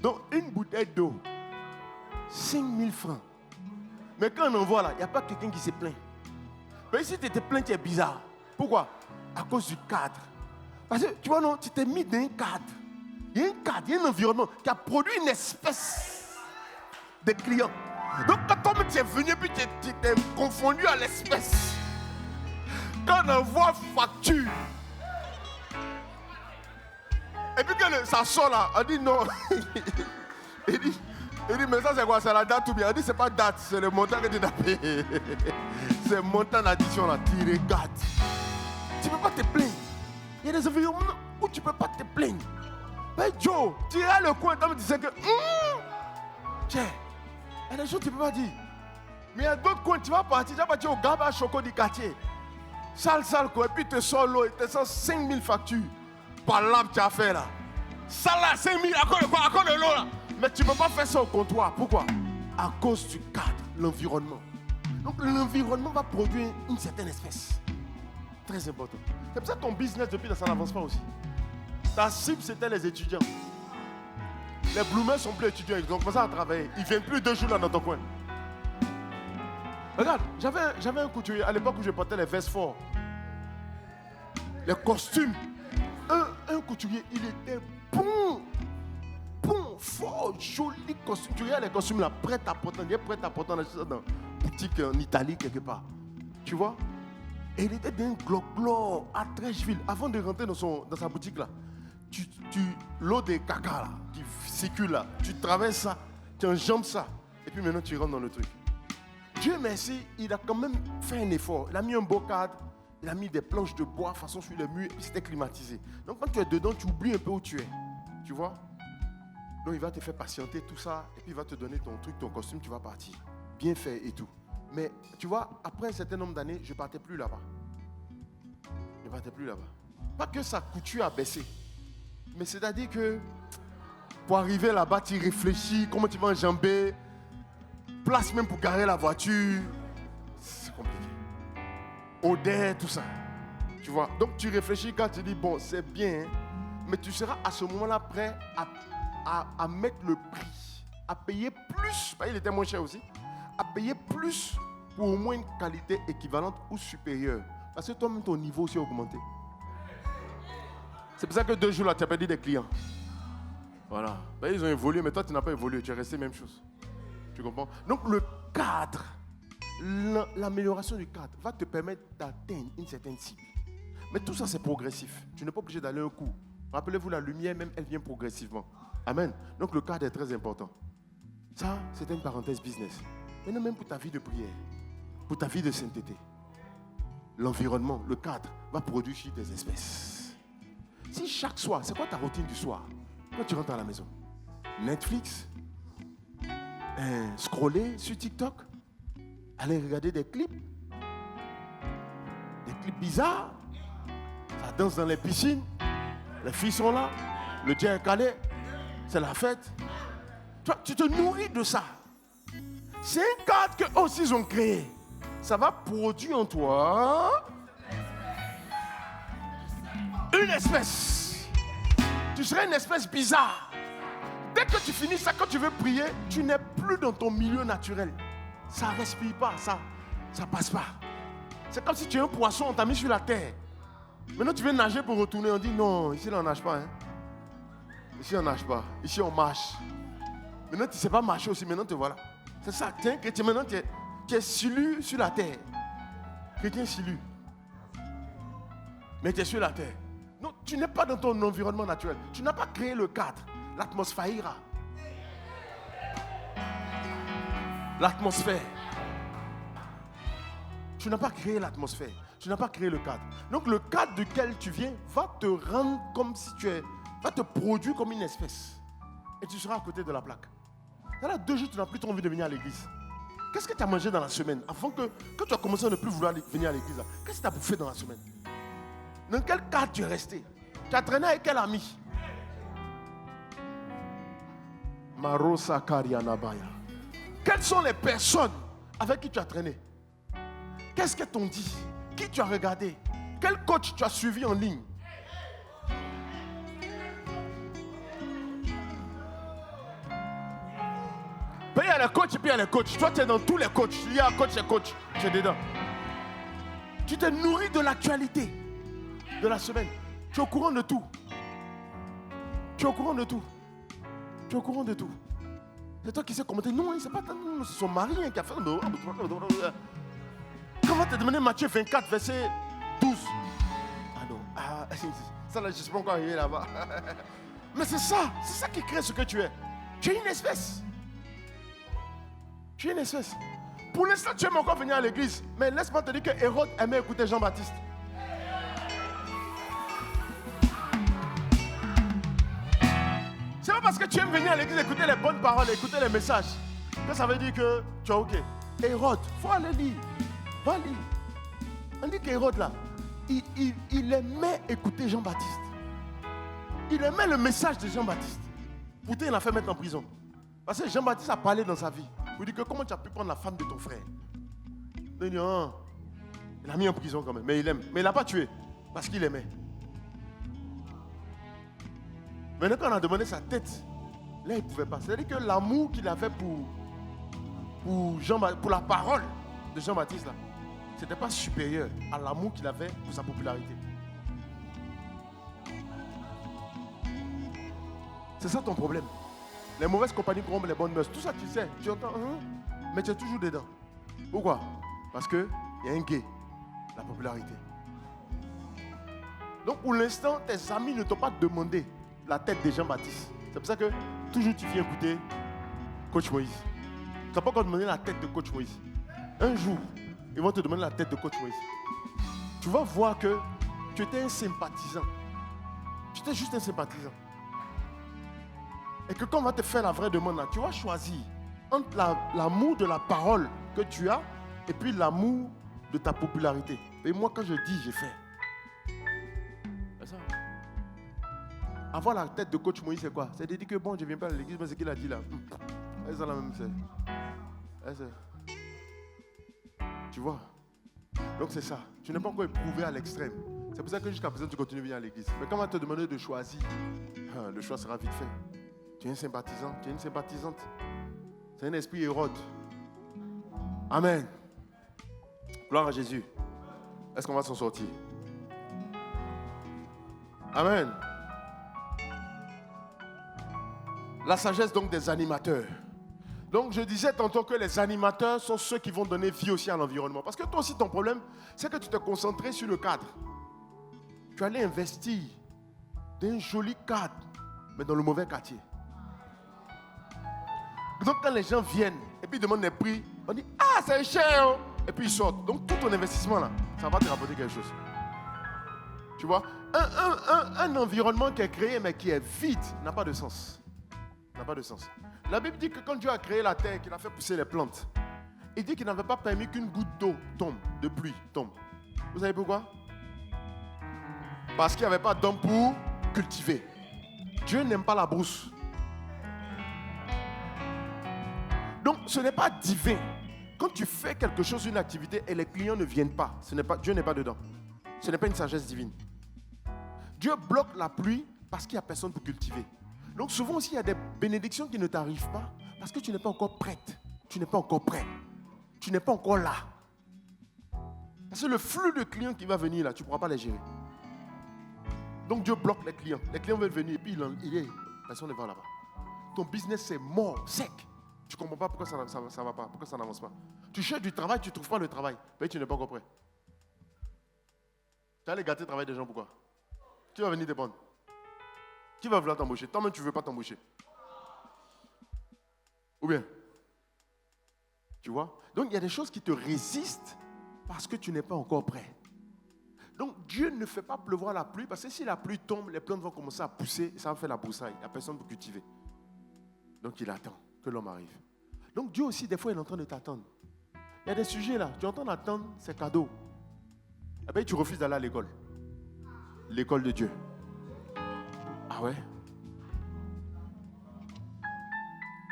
Donc, une bouteille d'eau, 5 000 francs. Mais quand on en voit là, il n'y a pas quelqu'un qui se plaint. Mais si tu te plains, tu es bizarre. Pourquoi? À cause du cadre. Parce que, tu vois, non, tu t'es mis dans un cadre. Il y a un cadre, il y a un environnement qui a produit une espèce de clients. Donc, quand tu es venu, puis tu t'es confondu à l'espèce. Quand on envoie facture, et puis que ça sort là, on dit non. il dit, mais ça c'est quoi? C'est la date ou bien? Il dit, c'est pas date, c'est le montant que tu as payé. C'est le montant d'addition là, tu regardes. Tu ne peux pas te plaindre. Il y a des environnements où tu ne peux pas te plaindre. Mais Joe, tu iras le coin, tu sais que. Tiens, il y a des choses que tu ne peux pas dire. Mais il y a d'autres coins, tu vas partir au Gaba Choco du quartier. Sale, quoi. Et puis tu sors l'eau, et tu sors 5 000 factures. Par là que tu as fait là. Ça là, 5 000, à cause de quoi? À cause de l'eau là. Mais tu ne peux pas faire ça au comptoir. Pourquoi? À cause du cadre, l'environnement. Donc l'environnement va produire une certaine espèce. Très important. C'est pour ça que ton business depuis ça n'avance pas aussi. Ta cible c'était les étudiants. Les bloomers sont plus étudiants, ils ont commencé à travailler. Ils ne viennent plus 2 jours là dans ton coin. Regarde, j'avais un couturier à l'époque où je portais les vestes forts. Les costumes. Un couturier, il était bon, fort, joli costume. Tu regardes les costumes là, prêt à porter. Il est prêt à porter dans une boutique en Italie quelque part. Tu vois? Et il était d'un glock à Trècheville. Avant de rentrer dans sa boutique là, l'eau de caca là, qui circule là, tu traverses ça, tu enjambes ça. Et puis maintenant tu rentres dans le truc. Dieu merci, il a quand même fait un effort. Il a mis un beau cadre. Il a mis des planches de bois façon sur les murs et puis c'était climatisé. Donc quand tu es dedans, tu oublies un peu où tu es. Tu vois? Donc il va te faire patienter tout ça et puis il va te donner ton truc, ton costume, tu vas partir. Bien fait et tout. Mais tu vois, après un certain nombre d'années, je ne partais plus là-bas. Pas que sa couture a baissé. Mais c'est-à-dire que pour arriver là-bas, tu réfléchis, comment tu vas enjamber, place même pour garer la voiture. C'est compliqué. Odeur, tout ça. Tu vois? Donc tu réfléchis quand tu dis, bon, c'est bien, mais tu seras à ce moment-là prêt à mettre le prix, à payer plus, il était moins cher aussi, à payer plus pour au moins une qualité équivalente ou supérieure. Parce que toi-même, ton niveau aussi a augmenté. C'est pour ça que 2 jours là, tu as perdu des clients. Voilà. Ils ont évolué, mais toi, tu n'as pas évolué, tu es resté même chose. Tu comprends? Donc le cadre, l'amélioration du cadre va te permettre d'atteindre une certaine cible. Mais tout ça, c'est progressif. Tu n'es pas obligé d'aller un coup. Rappelez-vous, la lumière, même, elle vient progressivement. Amen. Donc, le cadre est très important. Ça, c'était une parenthèse business. Maintenant, même pour ta vie de prière, pour ta vie de sainteté, l'environnement, le cadre, va produire des espèces. Si chaque soir, c'est quoi ta routine du soir? Quand tu rentres à la maison? Netflix? Scroller sur TikTok? Aller regarder des clips bizarres, ça danse dans les piscines, les filles sont là, le Dieu est calé, c'est la fête. Tu te nourris de ça. C'est un cadre qu'eux aussi ils ont créé. Ça va produire en toi une espèce. Tu serais une espèce bizarre. Dès que tu finis ça, quand tu veux prier, tu n'es plus dans ton milieu naturel. Ça ne respire pas, ça passe pas. C'est comme si tu es un poisson, on t'a mis sur la terre. Maintenant, tu veux nager pour retourner. On dit non, ici, on ne nage pas. Hein. Ici, on ne nage pas. Ici, on marche. Maintenant, tu ne sais pas marcher aussi. Maintenant, te voilà. C'est ça. Tu es un chrétien. Maintenant, tu es silu sur la terre. Chrétien silu. Mais tu es sur la terre. Non, tu n'es pas dans ton environnement naturel. Tu n'as pas créé le cadre. L'atmosphère ira. L'atmosphère. Tu n'as pas créé l'atmosphère. Tu n'as pas créé le cadre. Donc le cadre duquel tu viens va te rendre comme si tu es... va te produire comme une espèce. Et tu seras à côté de la plaque. Là, 2 jours, tu n'as plus trop envie de venir à l'église. Qu'est-ce que tu as mangé dans la semaine? Avant que tu as commencé à ne plus vouloir venir à l'église, qu'est-ce que tu as bouffé dans la semaine? Dans quel cadre tu es resté? Tu as traîné avec quel ami? Marosa Karianabaya. Quelles sont les personnes avec qui tu as traîné? Qu'est-ce qu'elles t'ont dit? Qui tu as regardé? Quel coach tu as suivi en ligne? Il y a les coachs et puis il y a les coachs. Toi, tu es dans tous les coachs. Il y a un coach et coach. Tu es dedans. Tu t'es nourri de l'actualité de la semaine. Tu es au courant de tout. Tu es au courant de tout. Tu es au courant de tout. C'est toi qui sais commenter. Non, c'est pas c'est son mari qui a fait. Comment tu as demandé Matthieu 24, verset 12? Ah non. Ah, ça là, je ne suis pas encore arrivé là-bas. Mais c'est ça qui crée ce que tu es. Tu es une espèce. Tu es une espèce. Pour l'instant, tu aimes encore venir à l'église. Mais laisse-moi te dire que Hérode aimait écouter Jean-Baptiste. C'est pas parce que tu aimes venir à l'église écouter les bonnes paroles, écouter les messages, que ça veut dire que tu es OK. Hérode, il faut aller lire. Va lire. On dit qu'Hérode là, il aimait écouter Jean-Baptiste. Il aimait le message de Jean-Baptiste. Pourtant, il l'a fait mettre en prison. Parce que Jean-Baptiste a parlé dans sa vie. Il dit que comment tu as pu prendre la femme de ton frère? Il dit, oh, il l'a mis en prison quand même, mais il aime. Mais il n'a pas tué, parce qu'il aimait. Maintenant, quand on a demandé sa tête, là, il ne pouvait pas. C'est-à-dire que l'amour qu'il avait pour la parole de Jean-Baptiste, là, ce n'était pas supérieur à l'amour qu'il avait pour sa popularité. C'est ça ton problème. Les mauvaises compagnies corrompent les bonnes mœurs. Tout ça, tu sais, tu entends, mais tu es toujours dedans. Pourquoi? Parce qu'il y a un gay, la popularité. Donc, pour l'instant, tes amis ne t'ont pas demandé la tête de Jean-Baptiste. C'est pour ça que toujours tu viens écouter Coach Moïse. Tu n'as pas encore demandé la tête de Coach Moïse. Un jour, ils vont te demander la tête de Coach Moïse. Tu vas voir que tu étais un sympathisant. Tu étais juste un sympathisant. Et que quand on va te faire la vraie demande, là, tu vas choisir entre l'amour de la parole que tu as et puis l'amour de ta popularité. Et moi, quand je dis, j'ai fait. C'est ça. Avoir la tête de Coach Moïse, c'est quoi? C'est de dire que bon, je ne viens pas à l'église, mais ce qu'il a dit là. C'est la même chose. Tu vois? Donc c'est ça. Tu n'es pas encore éprouvé à l'extrême. C'est pour ça que jusqu'à présent, tu continues à venir à l'église. Mais quand on va te demander de choisir, le choix sera vite fait. Tu es un sympathisant, tu es une sympathisante. C'est un esprit Hérode. Amen. Gloire à Jésus. Est-ce qu'on va s'en sortir? Amen. La sagesse donc des animateurs. Donc je disais tantôt que les animateurs sont ceux qui vont donner vie aussi à l'environnement. Parce que toi aussi ton problème, c'est que tu t'es concentré sur le cadre. Tu allais investir dans un joli cadre, mais dans le mauvais quartier. Donc quand les gens viennent et puis ils demandent des prix, on dit « Ah, c'est cher hein? !» Et puis ils sortent. Donc tout ton investissement là, ça va te rapporter quelque chose. Tu vois, un environnement qui est créé mais qui est vide n'a pas de sens. N'a pas de sens. La Bible dit que quand Dieu a créé la terre, qu'il a fait pousser les plantes, il dit qu'il n'avait pas permis qu'une goutte d'eau tombe, de pluie tombe. Vous savez pourquoi? Parce qu'il n'y avait pas d'homme pour cultiver. Dieu n'aime pas la brousse. Donc, ce n'est pas divin. Quand tu fais quelque chose, une activité, et les clients ne viennent pas, Dieu n'est pas dedans. Ce n'est pas une sagesse divine. Dieu bloque la pluie parce qu'il n'y a personne pour cultiver. Donc, souvent aussi, il y a des bénédictions qui ne t'arrivent pas parce que tu n'es pas encore prête. Tu n'es pas encore prêt. Tu n'es pas encore là. Parce que le flux de clients qui va venir là, tu ne pourras pas les gérer. Donc Dieu bloque les clients. Les clients veulent venir et puis personne ne va là-bas. Ton business c'est mort, sec. Tu ne comprends pas pourquoi ça ne va pas, pourquoi ça n'avance pas. Tu cherches du travail, tu ne trouves pas le travail. Mais tu n'es pas encore prêt. Tu vas aller gâter le travail des gens, pourquoi? Qui va venir te prendre? Qui va vouloir t'embaucher? Toi-même, tu ne veux pas t'embaucher. Ou bien? Tu vois? Donc, il y a des choses qui te résistent parce que tu n'es pas encore prêt. Donc, Dieu ne fait pas pleuvoir la pluie parce que si la pluie tombe, les plantes vont commencer à pousser et ça va faire la broussaille. Il n'y a personne pour cultiver. Donc, il attend que l'homme arrive. Donc, Dieu aussi, des fois, il est en train de t'attendre. Il y a des sujets là, tu entends attendre, c'est cadeau. Et bien, tu refuses d'aller à l'école. L'école de Dieu. Ah ouais?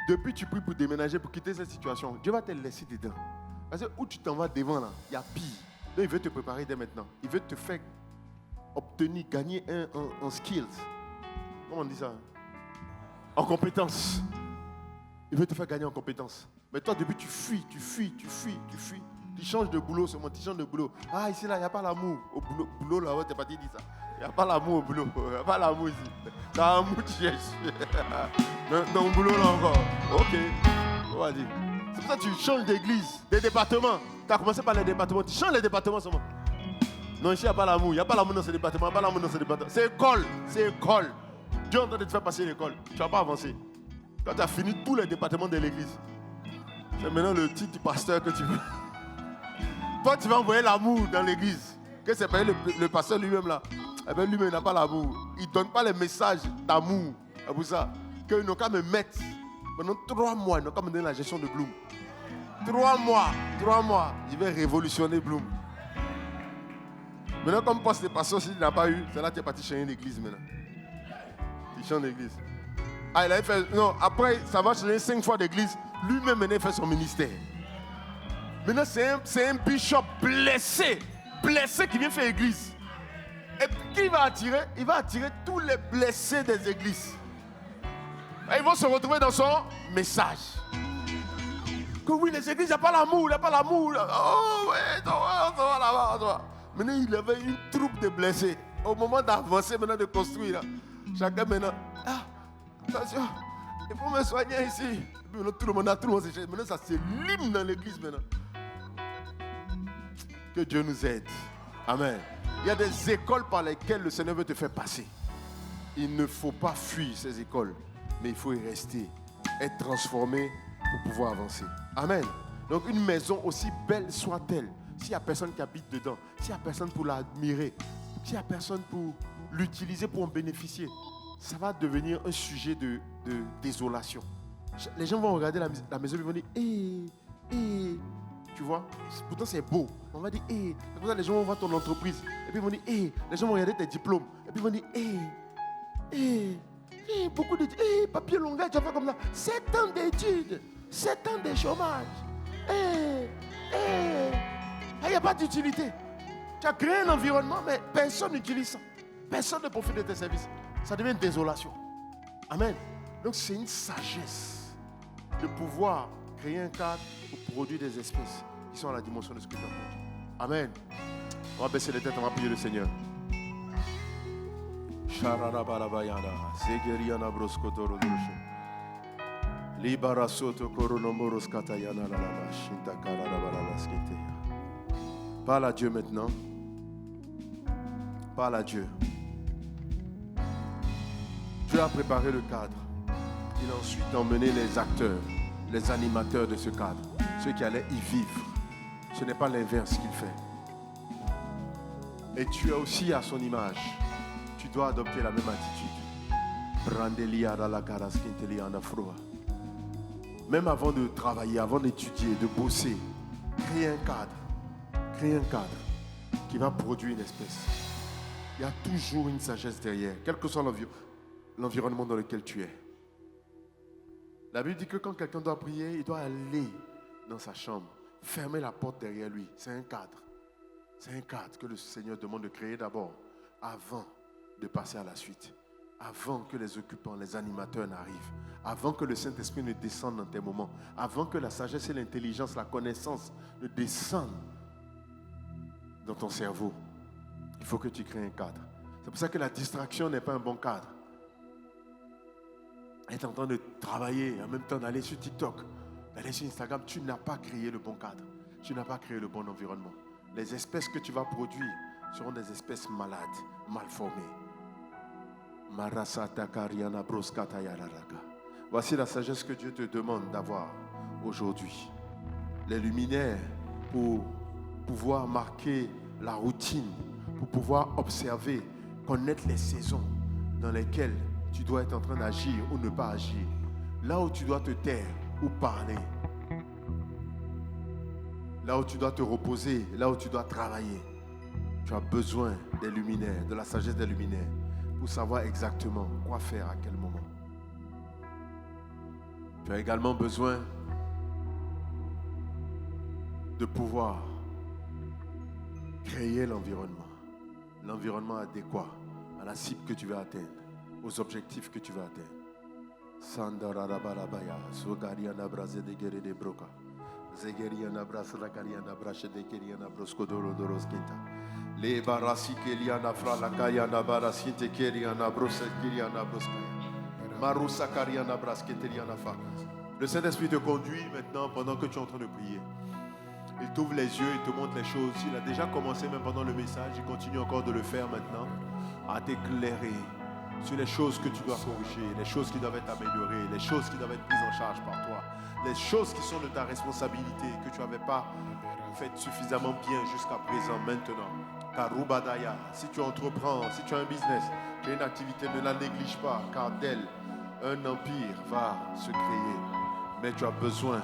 Depuis, tu pries pour déménager, pour quitter cette situation. Dieu va te laisser dedans. Parce que où tu t'en vas devant là, il y a pire. Donc, il veut te préparer dès maintenant. Il veut te faire obtenir, gagner en skills. Comment on dit ça? En compétences. Il veut te faire gagner en compétences. Mais toi, depuis, tu fuis. Tu changes de boulot seulement, tu changes de boulot. Ah, ici, là, il n'y a pas l'amour. Au boulot là, tu n'es pas dit ça. Il n'y a pas l'amour au boulot. Il n'y a pas l'amour ici. L'amour, tu cherches. Dans le boulot là encore. Ok. On va dire. C'est pour ça que tu changes d'église, des départements. Tu as commencé par les départements, tu changes les départements seulement. Non, ici, il n'y a pas l'amour. Il n'y a pas l'amour dans ce département. Il n'y a pas l'amour dans ce département. C'est école. C'est école. Dieu est en train de te faire passer l'école. Tu ne vas pas avancer. Quand tu as fini tous les départements de l'église, c'est maintenant le titre du pasteur que tu veux. Toi, tu vas envoyer l'amour dans l'église. Que c'est pas le pasteur lui-même là. Eh bien, lui-même, il n'a pas l'amour. Il ne donne pas les messages d'amour. C'est pour ça qu'ils n'ont qu'à me mettre. Pendant 3 mois, ils n'ont qu'à me donner la gestion de Bloom. 3 mois. Je vais révolutionner Bloom. Maintenant, comme poste de pasteur, s'il n'a pas eu, c'est là que tu es parti changer l'église maintenant. Tu changes l'église. Ah, il avait fait. Non, après, ça va changer 5 fois d'église. Lui-même, maintenant, il fait son ministère. Maintenant, c'est un bishop blessé qui vient faire église. Et qui va attirer? Il va attirer tous les blessés des églises. Et ils vont se retrouver dans son message. Que oui, les églises, il n'y a pas l'amour, Oh, ouais, on va là-bas. Maintenant, il avait une troupe de blessés. Au moment d'avancer, maintenant, de construire, là, chacun maintenant, attention, il faut me soigner ici. Et puis, tout le monde s'échappe. Maintenant, ça se lime dans l'église maintenant. Que Dieu nous aide. Amen. Il y a des écoles par lesquelles le Seigneur veut te faire passer. Il ne faut pas fuir ces écoles, mais il faut y rester, être transformé pour pouvoir avancer. Amen. Donc une maison aussi belle soit-elle, s'il n'y a personne qui habite dedans, s'il n'y a personne pour l'admirer, s'il n'y a personne pour l'utiliser pour en bénéficier, ça va devenir un sujet de désolation. Les gens vont regarder la maison et vont dire tu vois, pourtant c'est beau. On va dire c'est pour ça que les gens vont voir ton entreprise. Et puis ils vont dire les gens vont regarder tes diplômes. Et puis ils vont dire beaucoup de papier longueur, tu as fait comme ça. 7 ans d'études, 7 ans de chômage. Il n'y a pas d'utilité. Tu as créé un environnement, mais personne n'utilise ça. Personne ne profite de tes services. Ça devient une désolation. Amen. Donc c'est une sagesse de pouvoir créer un cadre pour produire des espèces qui sont à la dimension de ce que tu as. Amen. On va baisser les têtes, on va prier le Seigneur. Parle à Dieu maintenant. Parle à Dieu. Dieu a préparé le cadre. Il a ensuite emmené les acteurs, les animateurs de ce cadre, ceux qui allaient y vivre. Ce n'est pas l'inverse qu'il fait. Et tu es aussi à son image. Tu dois adopter la même attitude. Même avant de travailler, avant d'étudier, de bosser, crée un cadre qui va produire une espèce. Il y a toujours une sagesse derrière, quel que soit l'environnement dans lequel tu es. La Bible dit que quand quelqu'un doit prier, il doit aller dans sa chambre, fermer la porte derrière lui. C'est un cadre. C'est un cadre que le Seigneur demande de créer d'abord, avant de passer à la suite. Avant que les occupants, les animateurs n'arrivent. Avant que le Saint-Esprit ne descende dans tes moments. Avant que la sagesse et l'intelligence, la connaissance ne descendent. dans ton cerveau. Il faut que tu crées un cadre. C'est pour ça que la distraction n'est pas un bon cadre. Être en train de travailler, en même temps d'aller sur TikTok, d'aller sur Instagram, tu n'as pas créé le bon cadre. Tu n'as pas créé le bon environnement. Les espèces que tu vas produire seront des espèces malades, mal formées. Voici la sagesse que Dieu te demande d'avoir aujourd'hui. Les luminaires pour pouvoir marquer la routine, pour pouvoir observer, connaître les saisons dans lesquelles tu dois être en train d'agir ou ne pas agir. Là où tu dois te taire ou parler. Là où tu dois te reposer, là où tu dois travailler. Tu as besoin des luminaires, de la sagesse des luminaires, pour savoir exactement quoi faire à quel moment. Tu as également besoin de pouvoir créer l'environnement adéquat à la cible que tu veux atteindre, aux objectifs que tu veux atteindre. Sandarabalabaya, Sogariana Braze de Guerre de Broca, Zegeriana Bras la Cariana Brache de Keriana Broscodoro Dorosketa, Le Barasi Keliana Fra la Kayana Barasinte Keriana Brosa Kiriana Broskaya, Marusa Kariana Brasketeriana Fa. Le Saint-Esprit te conduit maintenant pendant que tu es en train de prier. Il t'ouvre les yeux, il te montre les choses. Il a déjà commencé même pendant le message, il continue encore de le faire maintenant, à t'éclairer sur les choses que tu dois corriger, les choses qui doivent être améliorées, les choses qui doivent être prises en charge par toi, les choses qui sont de ta responsabilité, que tu n'avais pas fait suffisamment bien jusqu'à présent, maintenant. Karubadaya, si tu entreprends, si tu as un business, tu as une activité, ne la néglige pas, car d'elle, un empire va se créer. Mais tu as besoin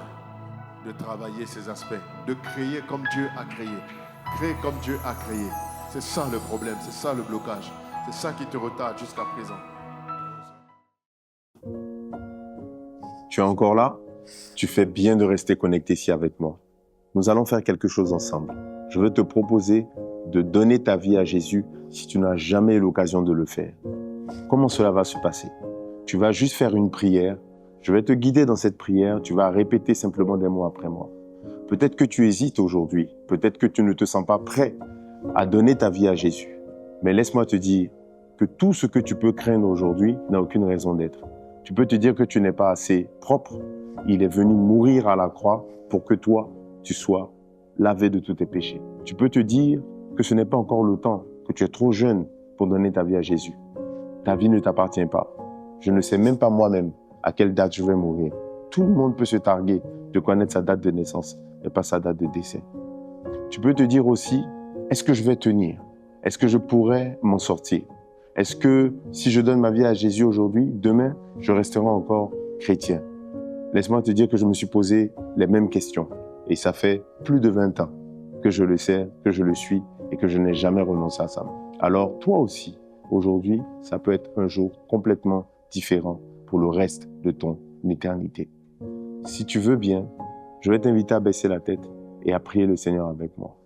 de travailler ces aspects, de créer comme Dieu a créé. Créer comme Dieu a créé. C'est ça le problème, c'est ça le blocage. C'est ça qui te retarde jusqu'à présent. Tu es encore là? Tu fais bien de rester connecté ici avec moi. Nous allons faire quelque chose ensemble. Je veux te proposer de donner ta vie à Jésus si tu n'as jamais eu l'occasion de le faire. Comment cela va se passer? Tu vas juste faire une prière. Je vais te guider dans cette prière. Tu vas répéter simplement des mots après moi. Peut-être que tu hésites aujourd'hui. Peut-être que tu ne te sens pas prêt à donner ta vie à Jésus. Mais laisse-moi te dire que tout ce que tu peux craindre aujourd'hui n'a aucune raison d'être. Tu peux te dire que tu n'es pas assez propre. Il est venu mourir à la croix pour que toi, tu sois lavé de tous tes péchés. Tu peux te dire que ce n'est pas encore le temps, que tu es trop jeune pour donner ta vie à Jésus. Ta vie ne t'appartient pas. Je ne sais même pas moi-même à quelle date je vais mourir. Tout le monde peut se targuer de connaître sa date de naissance, mais pas sa date de décès. Tu peux te dire aussi, est-ce que je vais tenir? Est-ce que je pourrais m'en sortir? Est-ce que si je donne ma vie à Jésus aujourd'hui, demain, je resterai encore chrétien? Laisse-moi te dire que je me suis posé les mêmes questions. Et ça fait plus de 20 ans que je le sais, que je le suis et que je n'ai jamais renoncé à ça. Alors, toi aussi, aujourd'hui, ça peut être un jour complètement différent pour le reste de ton éternité. Si tu veux bien, je vais t'inviter à baisser la tête et à prier le Seigneur avec moi.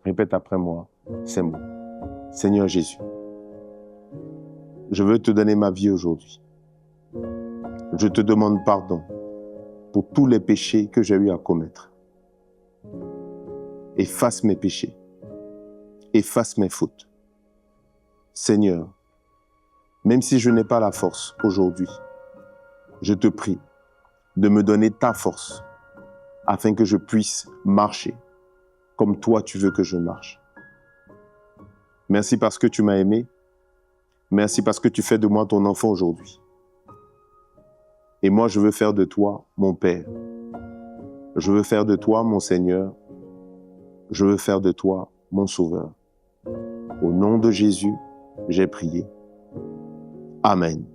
Répète après moi ces mots. Seigneur Jésus, je veux te donner ma vie aujourd'hui. Je te demande pardon pour tous les péchés que j'ai eu à commettre. Efface mes péchés. Efface mes fautes. Seigneur, même si je n'ai pas la force aujourd'hui, je te prie de me donner ta force afin que je puisse marcher comme toi tu veux que je marche. Merci parce que tu m'as aimé. Merci parce que tu fais de moi ton enfant aujourd'hui. Et moi, je veux faire de toi mon Père. Je veux faire de toi mon Seigneur. Je veux faire de toi mon Sauveur. Au nom de Jésus, j'ai prié. Amen.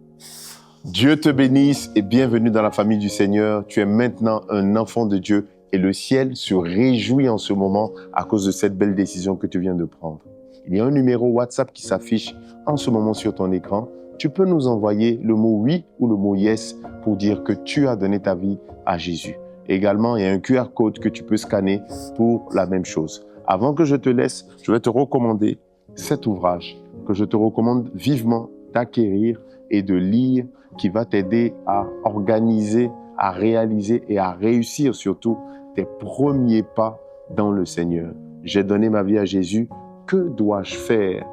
Dieu te bénisse et bienvenue dans la famille du Seigneur. Tu es maintenant un enfant de Dieu et le ciel se réjouit en ce moment à cause de cette belle décision que tu viens de prendre. Il y a un numéro WhatsApp qui s'affiche en ce moment sur ton écran. Tu peux nous envoyer le mot oui ou le mot yes pour dire que tu as donné ta vie à Jésus. Également, il y a un QR code que tu peux scanner pour la même chose. Avant que je te laisse, je vais te recommander cet ouvrage que je te recommande vivement d'acquérir et de lire, qui va t'aider à organiser, à réaliser et à réussir surtout tes premiers pas dans le Seigneur. J'ai donné ma vie à Jésus. Que dois-je faire?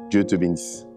Dieu te bénisse.